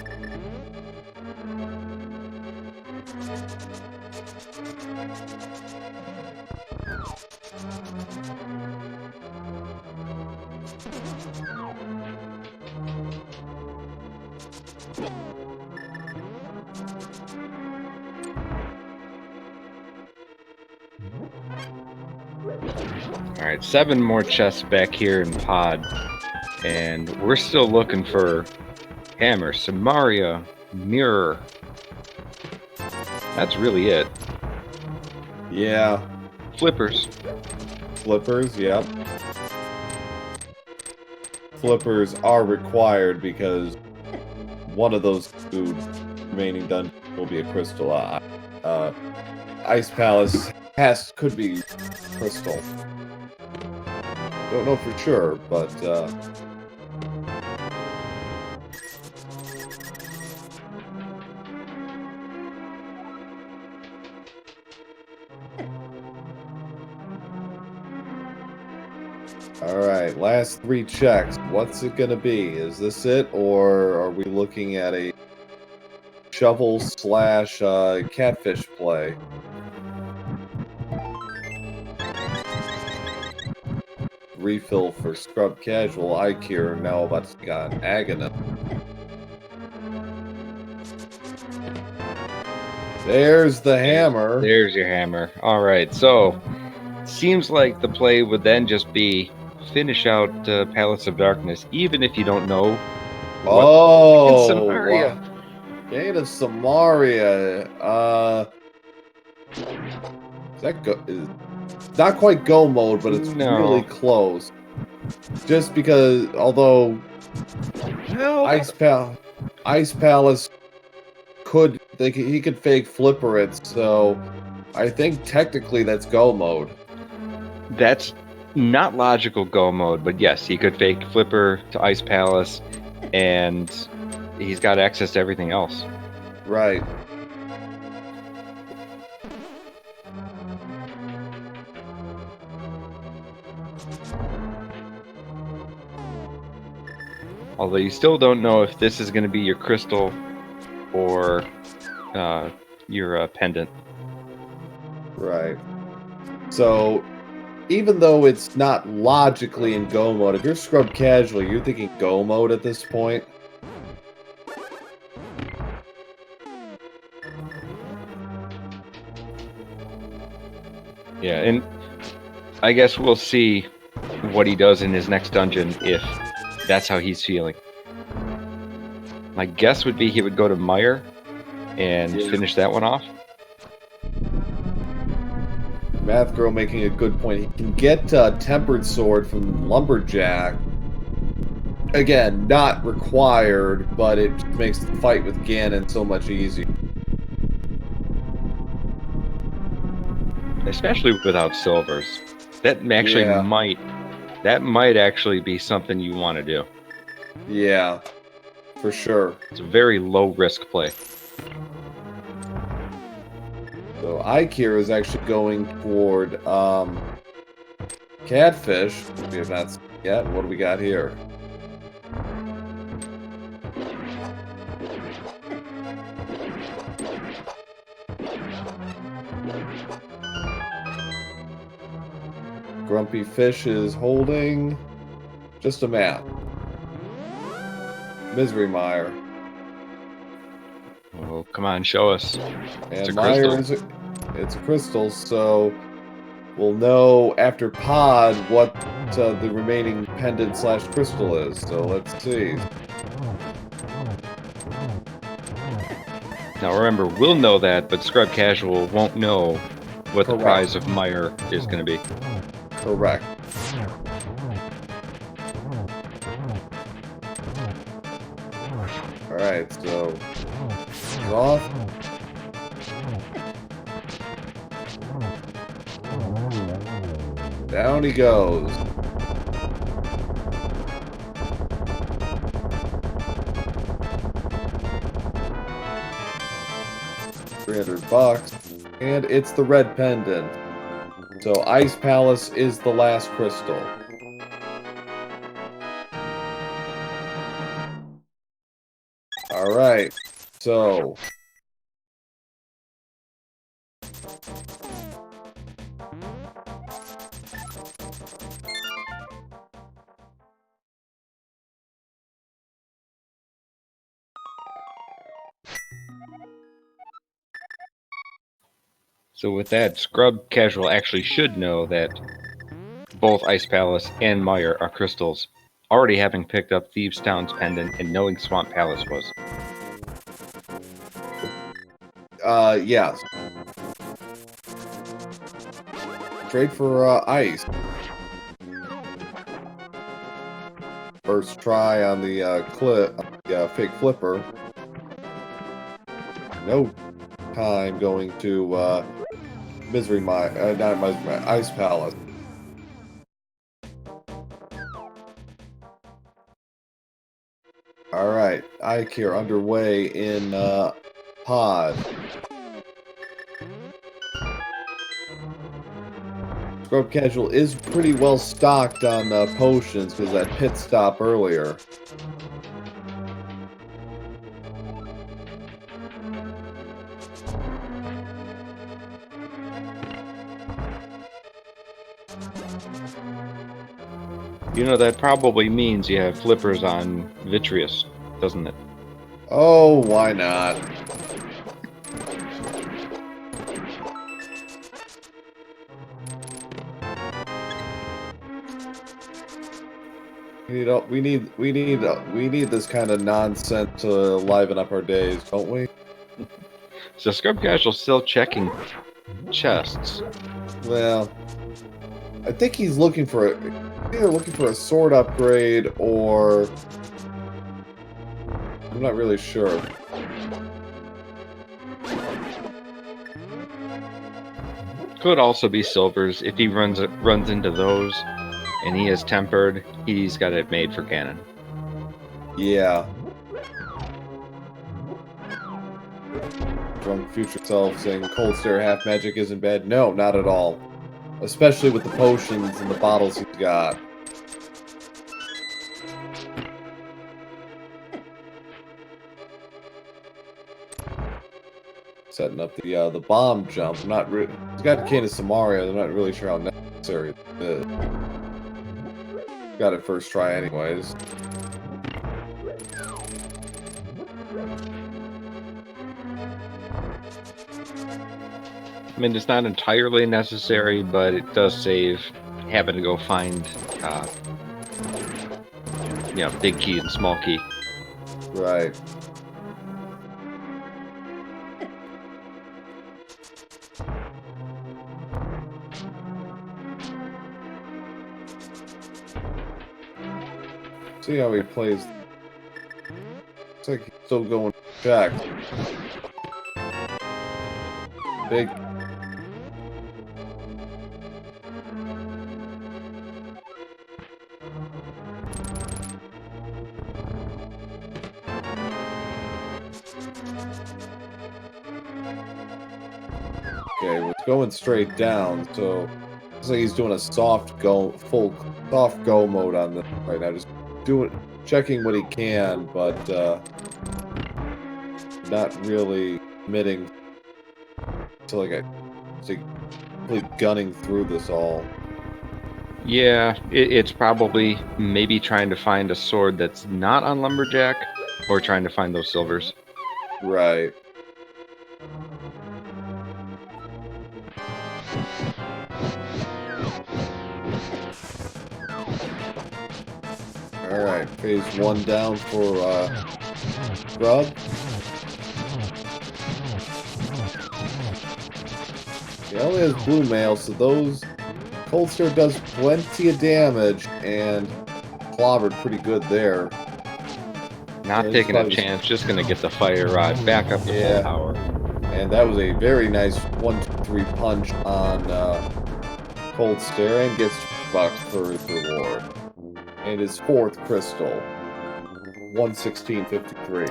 Alright, 7 more chests back here in Pod. And we're still looking for hammer, Samaria, mirror. That's really it. Yeah. Flippers. Flippers, yep. Flippers are required because one of those 2 remaining dungeons will be a crystal. Ice Palace could be crystal. Don't know for sure, but Alright, last 3 checks. What's it gonna be? Is this it, or are we looking at a shovel slash catfish play? Refill for ScrubCasual. Eykir now about to got an agonist. There's the hammer. There's your hammer. All right, so seems like the play would then just be finish out Palace of Darkness, even if you don't know what Oh, Samaria. wow. Gate of Samaria. Is that it's not quite go mode, but it's No. really close. Just because, although Well, Ice Palace he could fake flipper it, so I think technically that's go mode. that's not logical go mode, but yes, he could fake flipper to Ice Palace, and he's got access to everything else. Right. Although you still don't know if this is going to be your crystal or your pendant. Right. So, even though it's not logically in go mode, if you're ScrubCasual, you're thinking go mode at this point. Yeah, and I guess we'll see what he does in his next dungeon if that's how he's feeling. My guess would be he would go to Meyer and finish that one off. Math Girl making a good point. He can get Tempered Sword from Lumberjack. Again, not required, but it just makes the fight with Ganon so much easier. Especially without silvers. That actually might actually be something you want to do. Yeah, for sure. It's a very low risk play. So Eykir is actually going toward Catfish. We have not seen yet. What do we got here? Grumpy Fish is holding just a map. Misery Mire. Oh, come on, show us. And it's a crystal, so we'll know after Pod what the remaining pendant slash crystal is. So let's see. Now remember, we'll know that, but ScrubCasual won't know what the prize of Meyer is going to be. Correct. Alright, so off. Down he goes. $300, and it's the red pendant. So Ice Palace is the last crystal. All right, so So with that, ScrubCasual actually should know that both Ice Palace and Meyer are crystals, already having picked up Thieves' Town's pendant and knowing Swamp Palace was. yes. Trade for ice. First try on the fake flipper. No time going to not Misery Mire, Ice Palace. All right, Eykir underway in Pod. ScrubCasual is pretty well stocked on potions because that pit stop earlier. You know, that probably means you have flippers on Vitreous, doesn't it? Oh, why not? We need this kind of nonsense to liven up our days, don't we? So ScrubCasual's still checking chests. Well, I think he's looking for either looking for a sword upgrade or I'm not really sure. Could also be silvers. If he runs into those, and he is tempered, he's got it made for cannon. Yeah. Drunk future self saying cold stare half magic isn't bad. No, not at all. Especially with the potions and the bottles he's got. Setting up the bomb jump. I'm not really. He's got a cane of Samaria. I'm not really sure how necessary it is. Got it first try, anyways. I mean, it's not entirely necessary, but it does save having to go find, big key and small key. Right. See how he plays. Looks like he's still going back. Big. Okay, well, it's going straight down, so looks like he's doing a soft go mode on this right now. Just checking what he can, but not really committing to complete gunning through this all. Yeah, it's probably maybe trying to find a sword that's not on Lumberjack, or trying to find those silvers. Right. Alright, phase 1 down for Scrub. He only has blue mail, so those Cold Stare does plenty of damage and clobbered pretty good there. Not taking a chance, just gonna get the fire rod back up to full power. And that was a very nice 1-2-3 punch on Cold Stare and gets $2 for his reward. And his 4th crystal. 116.53.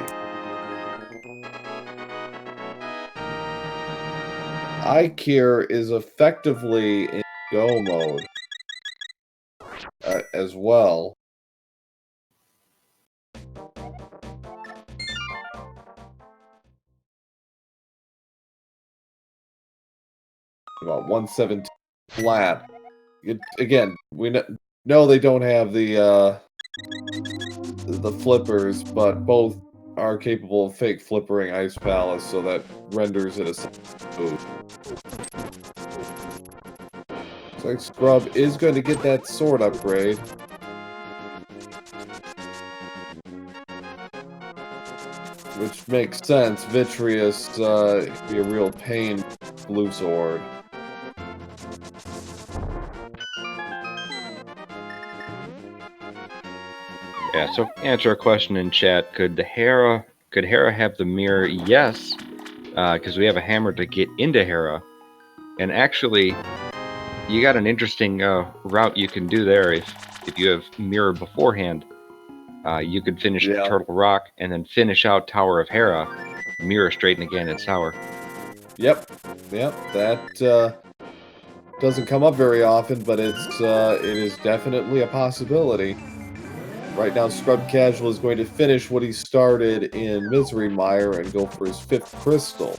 Eykir is effectively in go mode as well. About 117 flat. Again, we know they don't have the flippers, but both are capable of fake flippering Ice Palace, so that renders it a move. Looks like Scrub is going to get that sword upgrade. Which makes sense. Vitreous be a real pain, blue sword. Yeah, so answer a question in chat. Could Hera have the mirror? Yes, because we have a hammer to get into Hera. And actually, you got an interesting route you can do there if you have mirror beforehand. You could finish Turtle Rock and then finish out Tower of Hera, mirror straight in again at Tower. Yep. That Doesn't come up very often, but it is definitely a possibility. Right now, ScrubCasual is going to finish what he started in Misery Mire and go for his 5th crystal.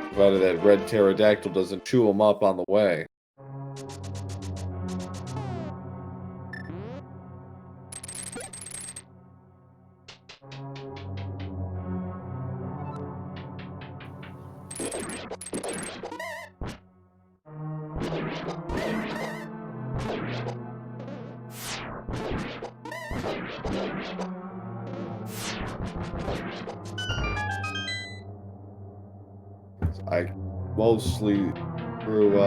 Provided that red pterodactyl doesn't chew him up on the way. I mostly through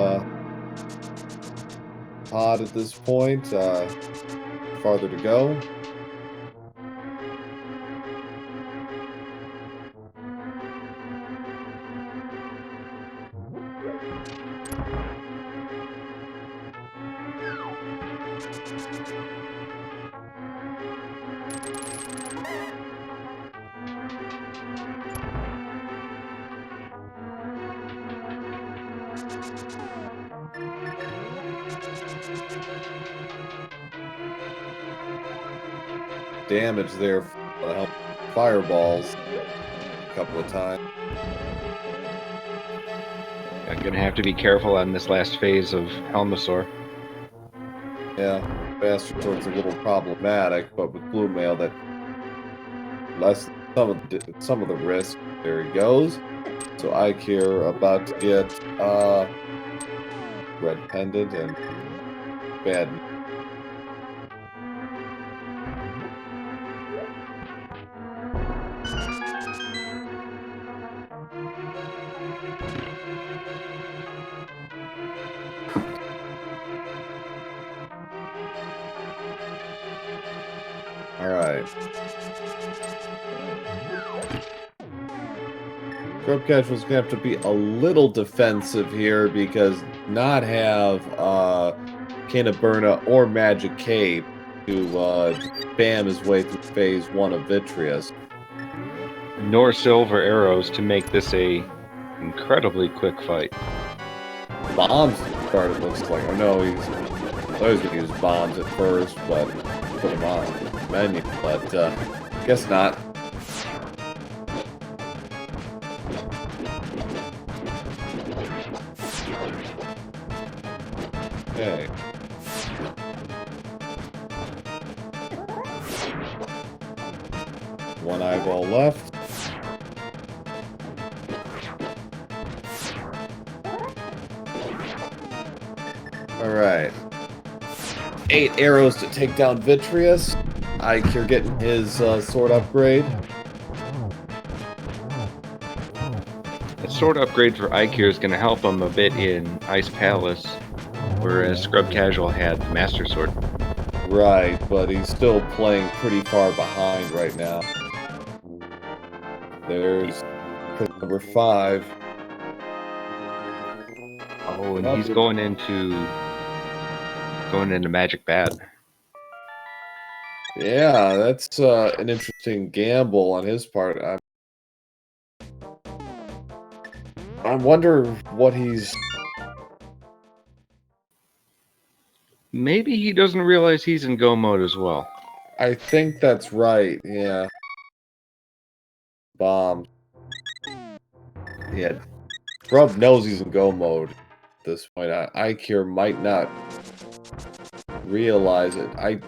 pod at this point. Farther to go. Damage there, fireballs a couple of times. I'm gonna have to be careful on this last phase of Helmosaur. Yeah, Bastard Sword's a little problematic, but with Blue Mail that less some of the risk. There he goes. So Eykir about to get red pendant and bad. All right. ScrubCasual's gonna have to be a little defensive here because not have Canaburna or Magic Cape to spam his way through phase 1 of Vitreous. Nor silver arrows to make this a incredibly quick fight. Bombs start, it looks like. Oh no, he's always gonna use bombs at first, but put them on the menu. But guess not. Okay. One eyeball left. Alright. 8 arrows to take down Vitreous. Eykir getting his sword upgrade. The sword upgrade for Eykir is going to help him a bit in Ice Palace, whereas ScrubCasual had Master Sword. Right, but he's still playing pretty far behind right now. There's number 5. Oh, and he's going into Magic Bat. Yeah, that's an interesting gamble on his part. I wonder what he's... Maybe he doesn't realize he's in go mode as well. I think that's right, yeah. Bombs. Yeah. Scrub knows he's in go mode at this point. Eykir might not realize it. I'm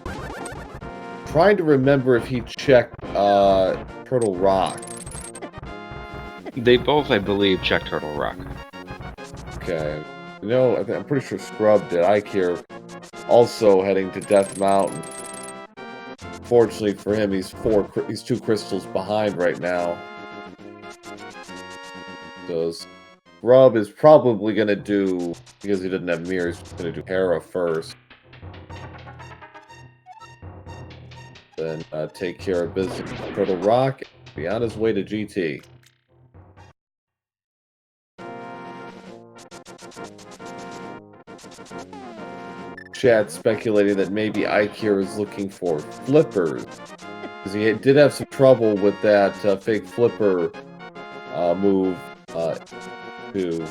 trying to remember if he checked Turtle Rock. They both, I believe, checked Turtle Rock. Okay. No, I'm pretty sure Scrub did. Eykir also heading to Death Mountain. Fortunately for him, he's 2 crystals behind right now. So Scrub is probably going to do, because he doesn't have mirrors, he's going to do Hera first. Then take care of business with Turtle Rock and be on his way to GT. Chat speculating that maybe Eykir is looking for flippers. Because he did have some trouble with that fake flipper move to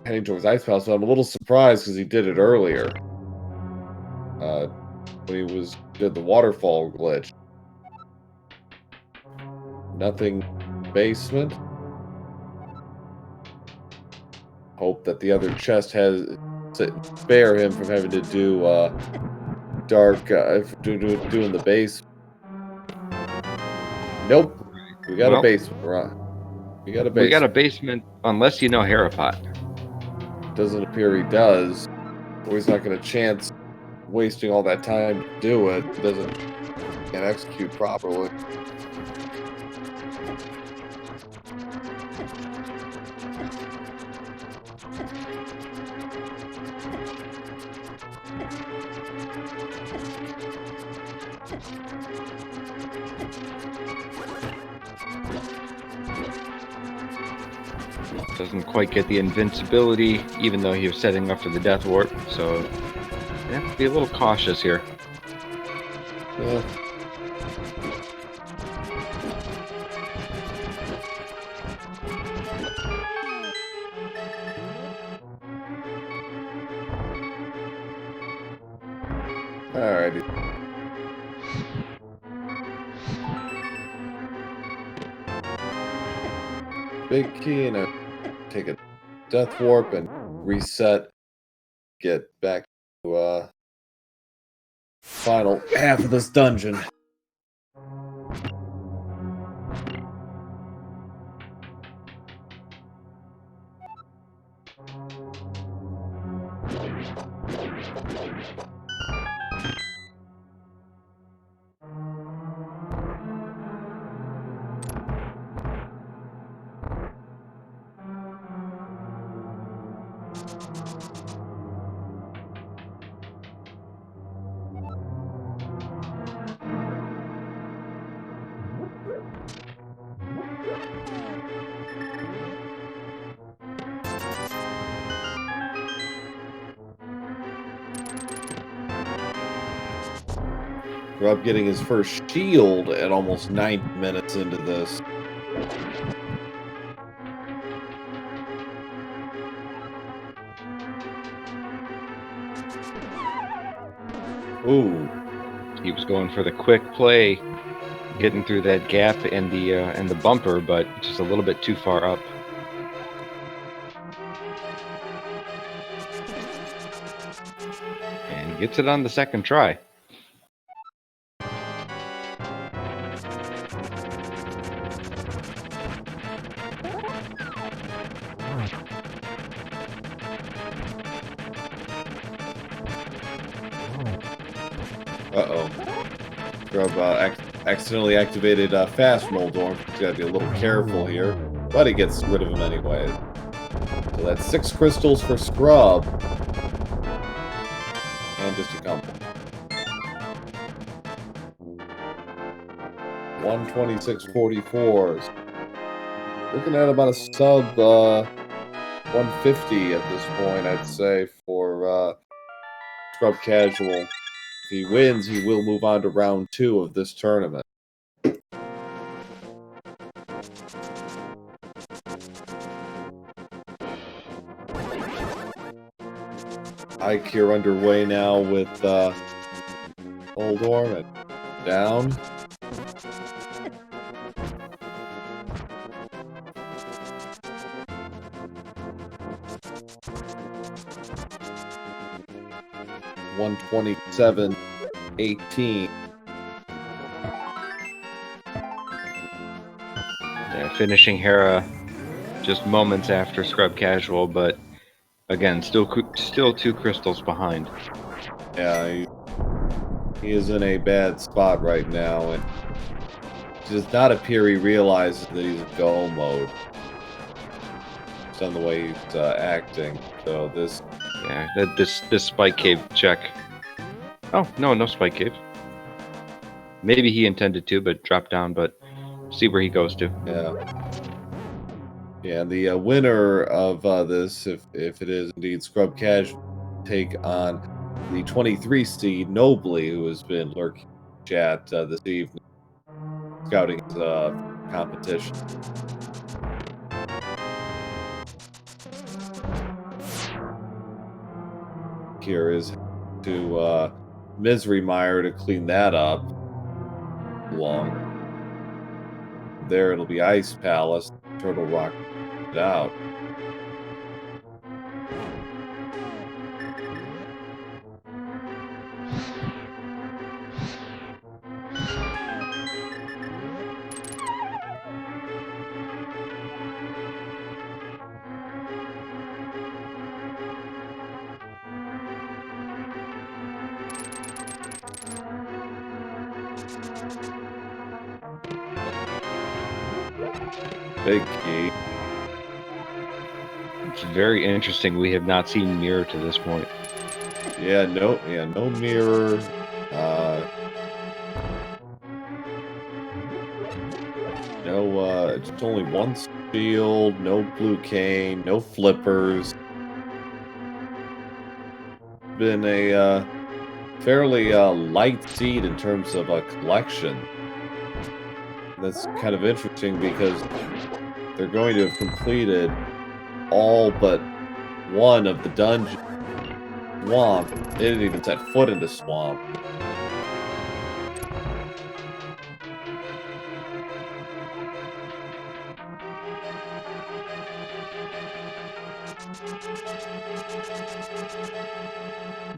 heading towards Ice Palace. So I'm a little surprised because he did it earlier when he did the waterfall glitch. Nothing basement. Hope that the other chest has spare him from having to do dark doing the base. Nope. We got a basement. Right. We got a basement. We got a basement, unless you know Harapot. Doesn't appear he does. Or he's not going to chance wasting all that time to do it. He can't execute properly. Doesn't quite get the invincibility, even though he was setting up for the death warp. So you have to be a little cautious here. Yeah. Alrighty. Big key and take a death warp and reset. Get back to final half of this dungeon. Rob getting his first shield at almost 90 minutes into this. Ooh. He was going for the quick play, getting through that gap in the bumper, but just a little bit too far up. And gets it on the second try. Uh-oh. Scrub accidentally activated fast Moldorm. He's got to be a little careful here. But he gets rid of him anyway. So that's 6 crystals for Scrub. And just a couple. 126.44. Looking at about a sub 150 at this point, I'd say, for ScrubCasual. If he wins, he will move on to round 2 of this tournament. Eykir underway now with Moldorm and down. $127.18. Yeah, finishing Hera just moments after ScrubCasual, but again, still 2 crystals behind. Yeah, he is in a bad spot right now, and it does not appear he realizes that he's in go mode. It's on the way he's acting. So this. Yeah, this spike cave check. Oh, no spike cave. Maybe he intended to, but dropped down, but see where he goes to. Yeah. Yeah, the winner of this, if it is indeed ScrubCasual, take on the 23 seed Nobly, who has been lurking in chat this evening, scouting his competition. Here is to Misery Mire to clean that up. Long. There it'll be Ice Palace. Turtle Rock it out. Big key. It's very interesting. We have not seen Mirror to this point. Yeah, no mirror. Just only one shield, no blue cane, no flippers. Been a fairly light seed in terms of a collection. That's kind of interesting because they're going to have completed all but one of the dungeon. Swamp. They didn't even set foot into Swamp.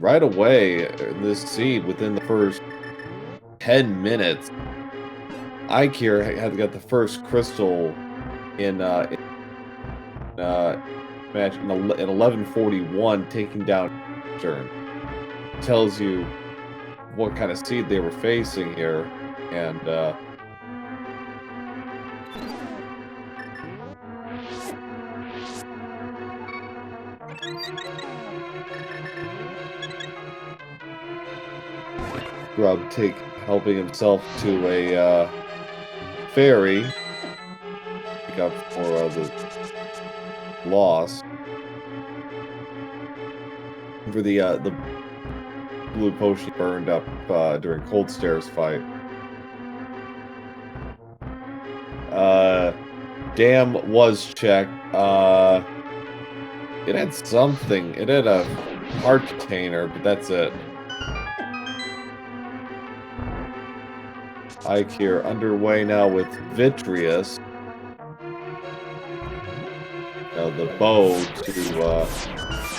Right away, in this seed, within the first 10 minutes, Eykir had got the first crystal in match at 11:41, taking down turn. Tells you what kind of seed they were facing here, and Scrub helping himself to a fairy. Pick up for the loss. For the blue potion burned up during Cold Stare's fight. Dam was checked. It had something. It had a heart container, but that's it. Eykir underway now with Vitreous. The bow to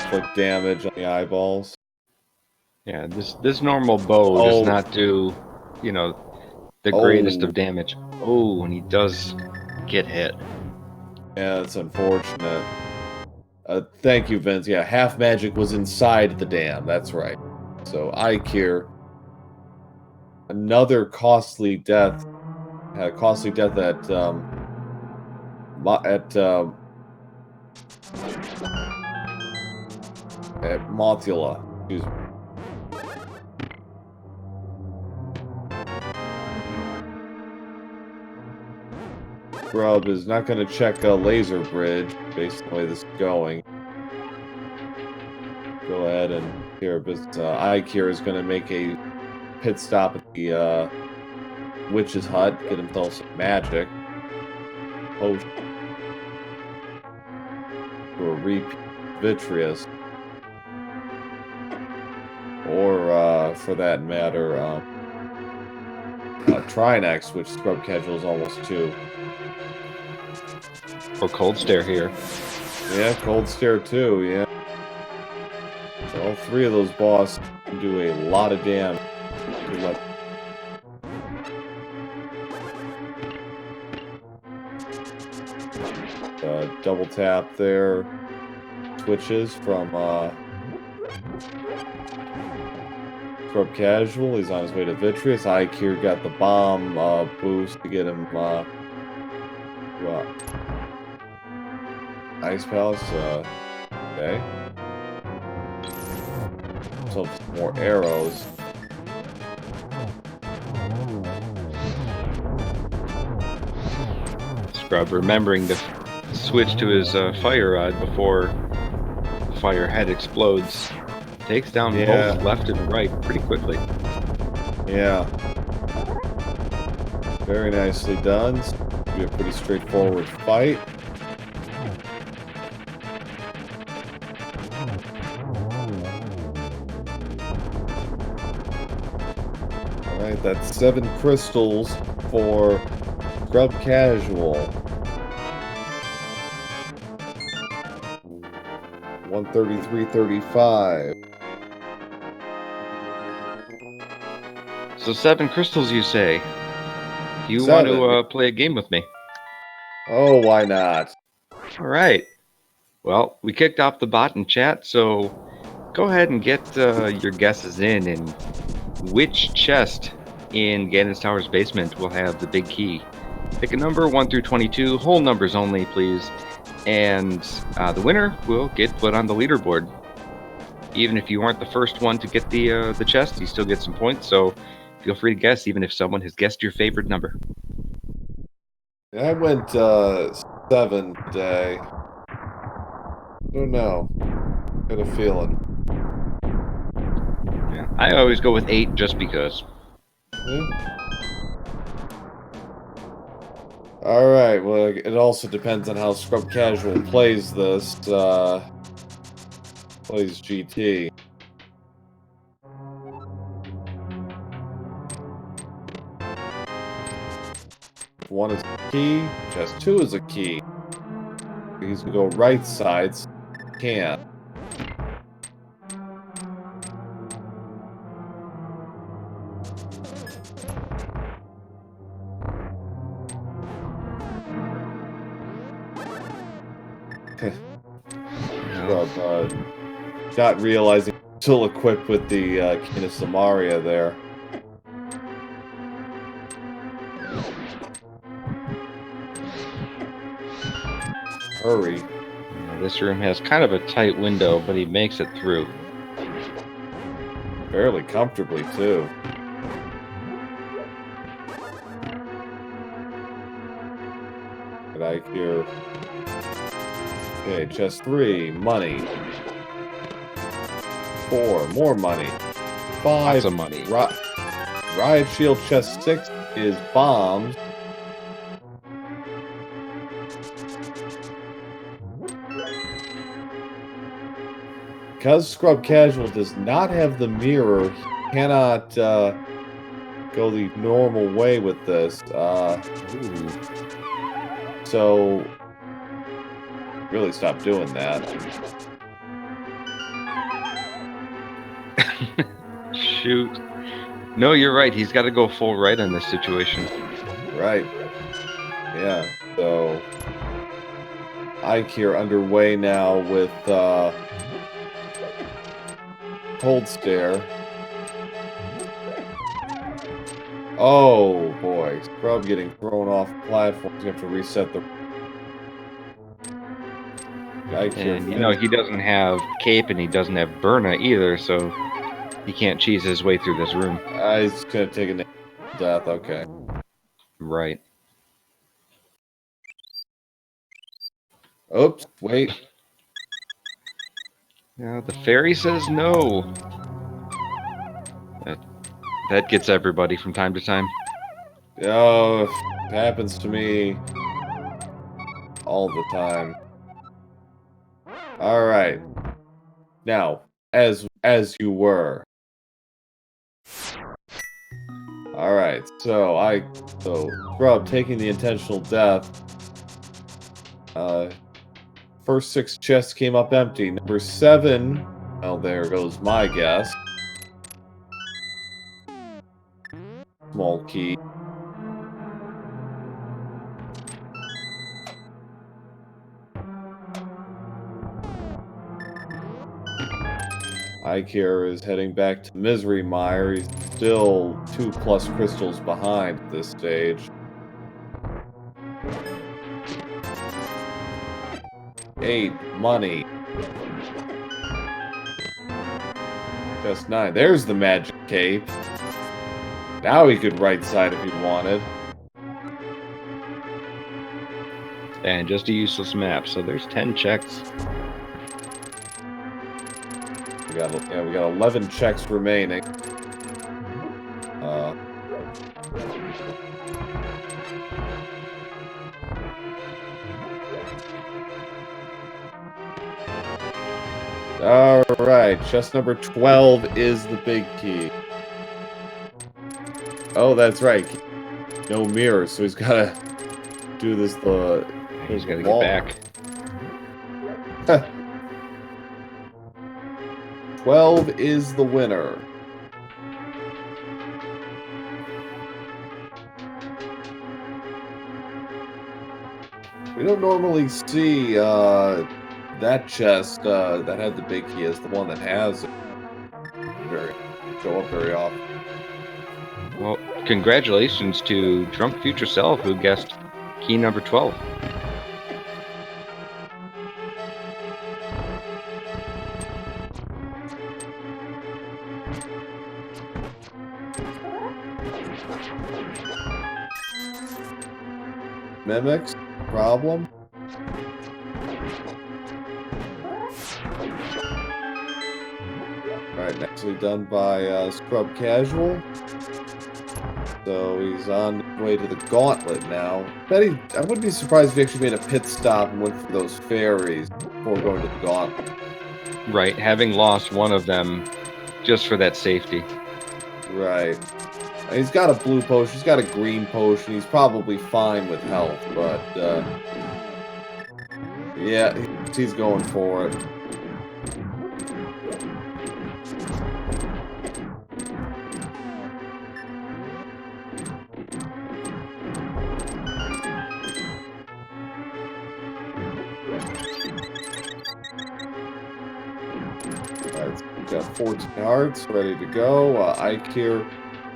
put damage on the eyeballs. Yeah, this normal bow does not do, the greatest of damage. Oh, and he does get hit. Yeah, that's unfortunate. Thank you, Vince. Yeah, half magic was inside the dam. That's right. So Eykir, another costly death. Had a costly death at Mothula. Excuse me. Scrub is not going to check a laser bridge, based on the way this is going. Go ahead and here, Eykir is going to make a pit stop at the witch's hut, get himself some magic. Potion. For a repeat Vitreous. Or, for that matter, Trinex, which ScrubCasual is almost to. Or Cold Stare here. Yeah, Cold Stare too, yeah. So all three of those bosses can do a lot of damage. Double tap there. Switches from ScrubCasual. He's on his way to Vitreous. Eykir got the bomb boost to get him Ice Palace. Okay. So some more arrows. Scrub remembering to switch to his fire rod before the fire head explodes. Takes down both left and right pretty quickly. Yeah. Very nicely done. Be a pretty straightforward fight. Alright, that's 7 crystals for ScrubCasual. 133.35. So 7 crystals, you say? You 7. want to play a game with me? Oh, why not? All right. Well, we kicked off the bot in chat, so go ahead and get your guesses in. And which chest in Ganon's Tower's basement will have the big key? Pick a number 1 through 22, whole numbers only, please. And the winner will get put on the leaderboard. Even if you aren't the first one to get the chest, you still get some points. So feel free to guess, even if someone has guessed your favorite number. I went 7 today. I don't know. Got a feeling. Yeah, I always go with 8 just because. Alright, well, it also depends on how ScrubCasual plays this, plays GT. One is a key, chest 2 is a key. He's gonna go right sides, can't. Not realizing still equipped with the King of Samaria there. Hurry. Yeah, this room has kind of a tight window, but he makes it through. Fairly comfortably, too. Good Eykir. Okay, chest 3, money. 4, more money. 5, Lots of money. Riot Shield chest 6 is bombs. Because ScrubCasual does not have the mirror, he cannot go the normal way with this. So, really stop doing that. Shoot. No, you're right. He's got to go full right in this situation. Right. Yeah. So, Eykir underway now with Cold Stare. Oh boy, Scrub getting thrown off the platform. He's gonna have to reset the. And you know he doesn't have cape and he doesn't have Burna either, so he can't cheese his way through this room. He's gonna take a death. Okay. Right. Oops. Wait. Now the fairy says no. That gets everybody from time to time. Oh, it happens to me all the time. All right. Now, as you were. All right. So Scrub taking the intentional death. First 6 chests came up empty. Number 7. Well, there goes my guess. Small key. Eykir is heading back to Misery Mire. He's still 2+ crystals behind at this stage. Eight, money. Just 9. There's the magic cape. Now he could right side if he wanted. And just a useless map, so there's 10 checks. We got 11 checks remaining. All right, chest number 12 is the big key. Oh, that's right. No mirror, so he's got to do this He's got to get back. 12 is the winner. We don't normally see that chest that had the big key as the one that has it. Show up very often. Well, congratulations to Drunk Future Self, who guessed key number 12. Mimics, problem. Alright, nicely done by ScrubCasual. So he's on his way to the gauntlet now. I wouldn't be surprised if he actually made a pit stop and went for those fairies before going to the gauntlet. Right, having lost one of them just for that safety. Right. And he's got a blue potion, he's got a green potion, he's probably fine with health, but yeah, he's going for it. Got 14 hearts ready to go. Eykir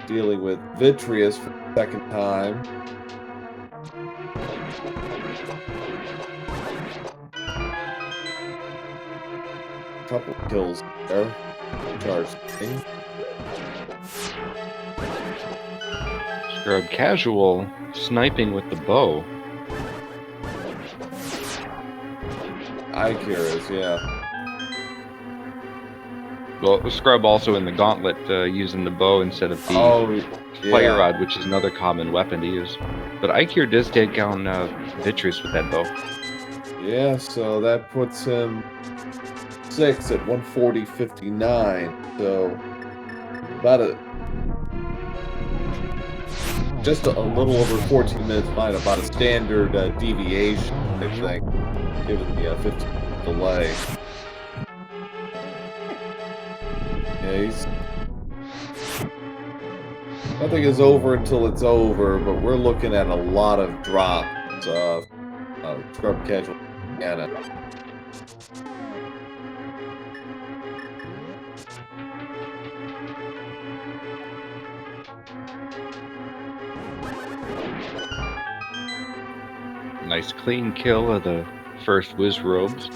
dealing with Vitreous for the second time. Couple kills there. Charge thing. ScrubCasual sniping with the bow. Eykir is, yeah. Well, Scrub also in the gauntlet using the bow instead of the fire rod, which is another common weapon to use. But Eykir does take down Vitreous with that bow. Yeah, so that puts him 6 at 140.59. So about just a little over 14 minutes behind, about a standard deviation, I think, given the 15 delay. Yeah, nothing is over until it's over, but we're looking at a lot of drops. ScrubCasual Anna. Nice clean kill of the first Wiz Robes.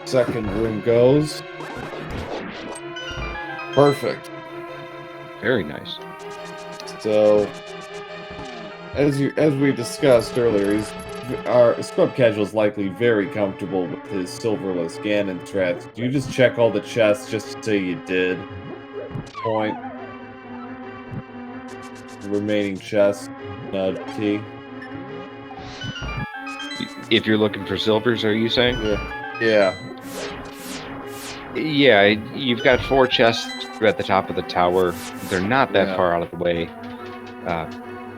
Second room goes. Perfect. Very nice. So, as we discussed earlier, our ScrubCasual is likely very comfortable with his silverless Ganon strats. Do you just check all the chests just to say you did? Point. The remaining chests. Nudge T. If you're looking for silvers, are you saying? Yeah. Yeah, you've got 4 chests at the top of the tower. They're not that far out of the way.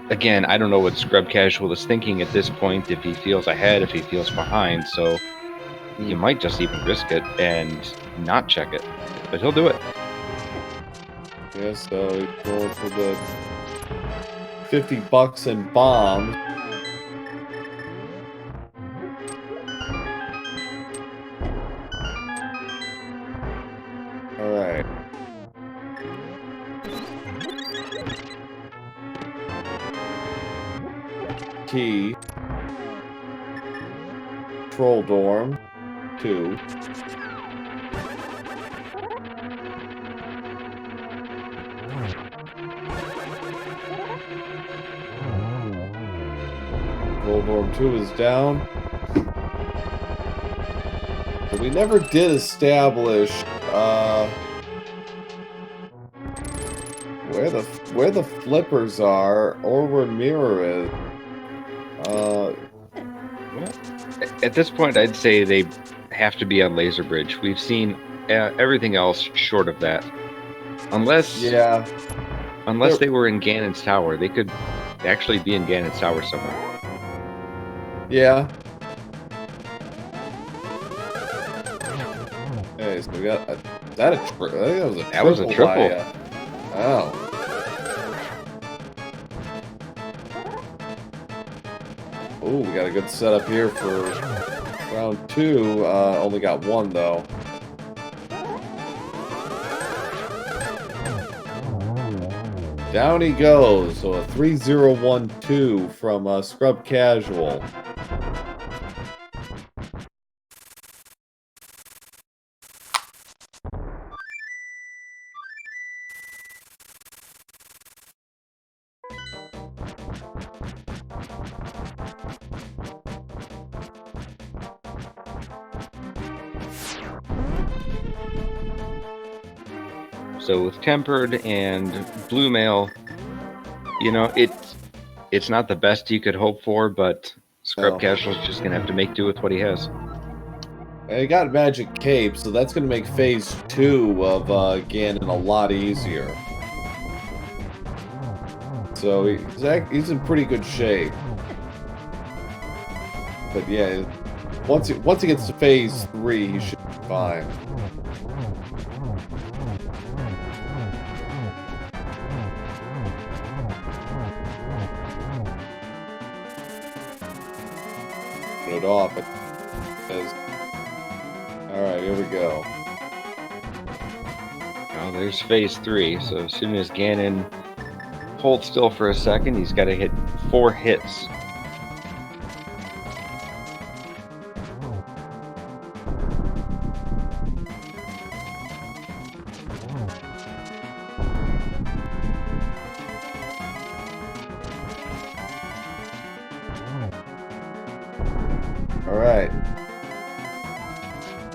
Again, I don't know what ScrubCasual is thinking at this point, if he feels ahead, if he feels behind, so you might just even risk it and not check it. But he'll do it. Yeah, so he's going for the $50 and bombs. Alright. Key. Troll Dorm. 2. Troll Dorm 2 is down. But we never did establish where the flippers are or where Mirror is. At this point, I'd say they have to be on Laser Bridge. We've seen everything else short of that. Unless they were in Ganon's tower. They could actually be in Ganon's tower somewhere. Yeah. Okay, so we got is that a triple? I think that was a triple. Oh. Oh, we got a good setup here for round 2. Only got 1 though. Down he goes. So a 3-0-1-2 from ScrubCasual. So with Tempered and Blue Mail, you know, it's not the best you could hope for, but ScrubCasual's just gonna have to make do with what he has. And he got Magic Cape, so that's gonna make phase 2 of Ganon a lot easier. So he's in pretty good shape. But yeah, once he gets to phase 3, he should be fine. It off. It says, all right, here we go. Well, there's phase 3. So as soon as Ganon holds still for a second, he's got to hit 4 hits. Alright.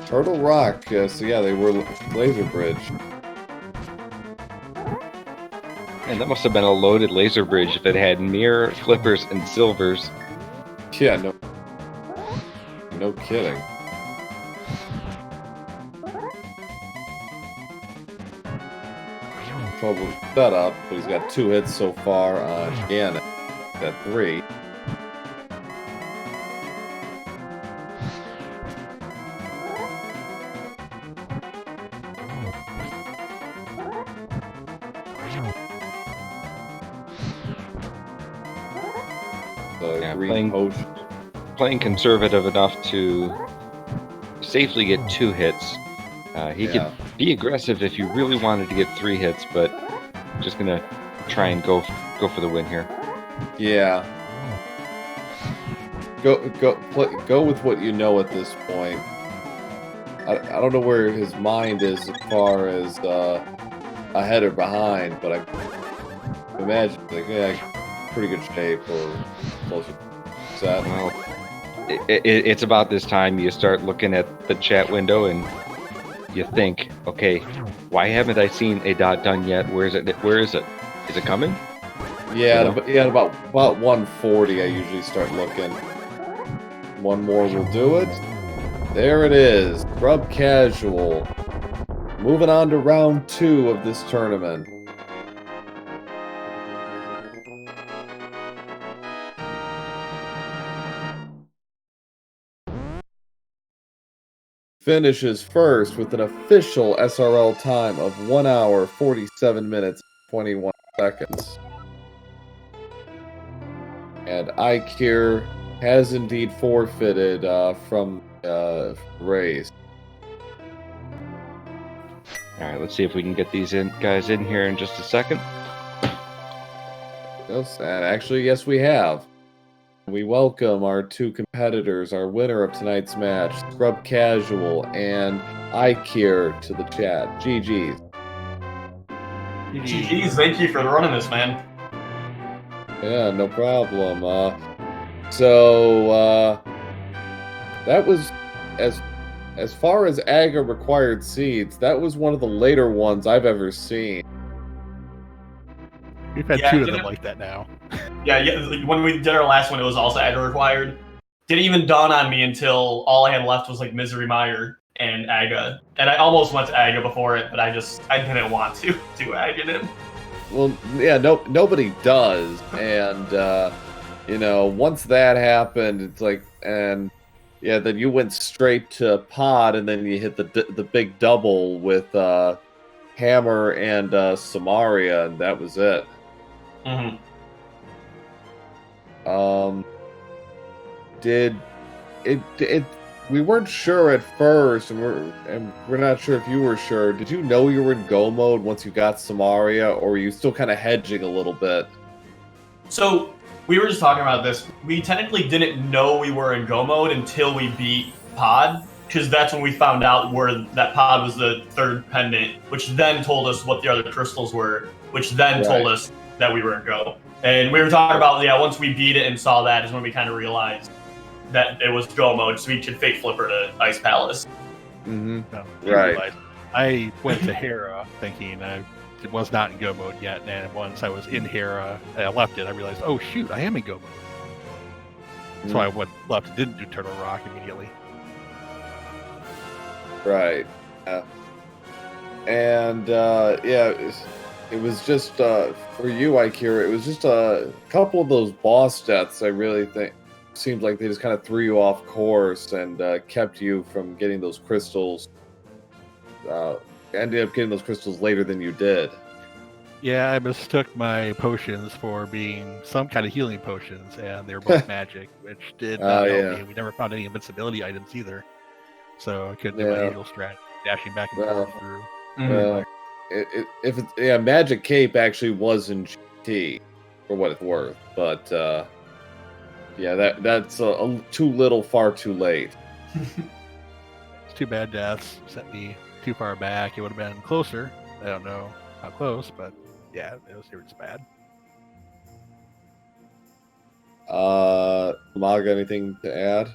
Turtle Rock, so yeah, they were Laser Bridge. And that must have been a loaded Laser Bridge if it had mirror, flippers, and silvers. Yeah, no kidding. Trouble with setup, but he's got 2 hits so far on Ganon. Got 3. Playing conservative enough to safely get 2 hits. He could be aggressive if you really wanted to get 3 hits, but just gonna try and go for the win here. Yeah. Go with what you know at this point. I don't know where his mind is as far as ahead or behind, but I imagine pretty good shape or closer to that. Well, it's about this time you start looking at the chat window and you think, okay, why haven't I seen a dot done yet? Where is it? Is it coming? Yeah, about 140 I usually start looking. One more will do it. There it is. ScrubCasual. Moving on to round 2 of this tournament. Finishes first with an official SRL time of 1 hour, 47 minutes, 21 seconds. And Eykir has indeed forfeited from race. Alright, let's see if we can get these guys in here in just a second. Yes, and actually, yes, we have. We welcome our 2 competitors, our winner of tonight's match, ScrubCasual and Eykir, to the chat. GG's. GG's, thank you for running this, man. Yeah, no problem. So that was, as far as Aga required seeds, that was one of the later ones I've ever seen. We've had 2 of them like that now. Yeah, when we did our last one, it was also Aga required. didn't even dawn on me until all I had left was like Misery Mire and Aga. And I almost went to Aga before it, but I didn't want to do Aga him. Well, yeah, nobody does, and once that happened, it's like, and yeah, then you went straight to pod, and then you hit the big double with Hammer and Samaria, and that was it. Mm-hmm. Did it? We weren't sure at first, and we're not sure if you were sure. Did you know you were in go mode once you got Samaria, or were you still kind of hedging a little bit? So we were just talking about this. We technically didn't know we were in go mode until we beat pod, because that's when we found out where that pod was the third pendant, which then told us what the other crystals were, which then told us that we were in go. And we were talking about, once we beat it and saw that is when we kind of realized that it was go mode, so we could fake flipper to Ice Palace. Mm-hmm. No, Right. I went to Hera thinking it was not in go mode yet, and once I was in Hera, I left it. I realized, oh shoot, I am in go mode. So I went left and didn't do Turtle Rock immediately. Right. And it was just for you, Eykir. It was just a couple of those boss deaths. I really think seems like they just kind of threw you off course and kept you from getting those crystals. Ended up getting those crystals later than you did. Yeah, I mistook my potions for being some kind of healing potions, and they were both magic, which did not help me. We never found any invincibility items either, so I couldn't do my usual strat, dashing back and forth through. Well, Magic Cape actually was in GT for what it's worth, but that's too little, far too late. It's too bad deaths sent me too far back. It would have been closer. I don't know how close, but yeah, it was bad. Maga, anything to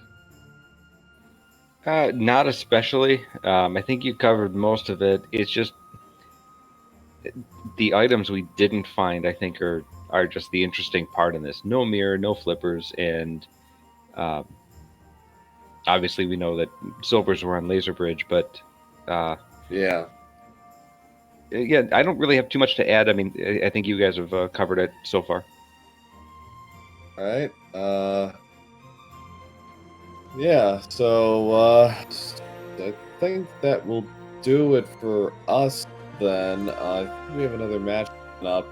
add? Not especially. I think you covered most of it. It's just the items we didn't find, I think, are just the interesting part in this. No mirror, no flippers, and obviously we know that silvers were on Laser Bridge, but yeah, I don't really have too much to add. I mean, I think you guys have covered it so far. All right. So I think that will do it for us then. We have another match coming up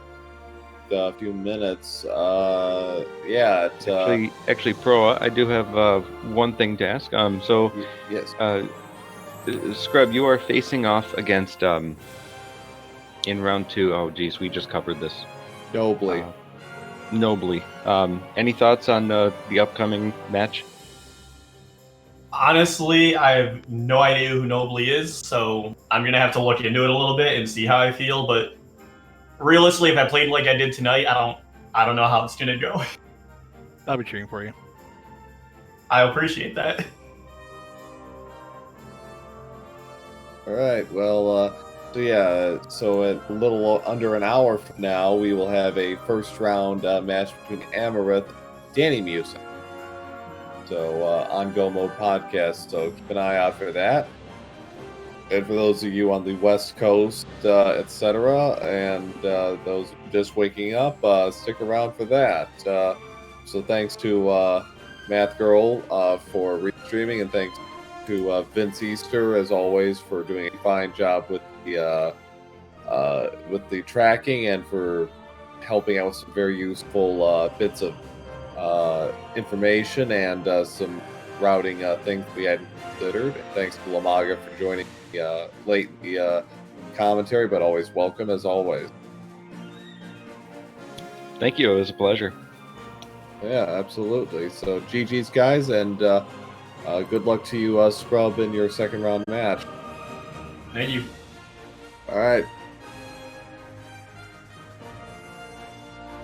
in a few minutes. Actually, Proa, I do have one thing to ask. Yes. Scrub, you are facing off against in round 2. Oh, geez, we just covered this. Nobly. Any thoughts on the upcoming match? Honestly, I have no idea who Nobly is, so I'm going to have to look into it a little bit and see how I feel, but realistically, if I played like I did tonight, I don't know how it's going to go. I'll be cheering for you. I appreciate that. All right, well, so at a little under an hour from now, we will have a first round match between Amarith and Danny Musin. So on Go Mode Podcast, so keep an eye out for that. And for those of you on the West Coast, etc., and those just waking up, stick around for that. So thanks to Math Girl for restreaming, and thanks to Vince Easter, as always, for doing a fine job with the tracking and for helping out with some very useful bits of information and some routing things we hadn't considered. Thanks to Lamaga for joining late in the commentary, but always welcome as always. Thank you. It was a pleasure. Yeah, absolutely. So GG's, guys, and good luck to you, Scrub, in your second round match. Thank you. All right.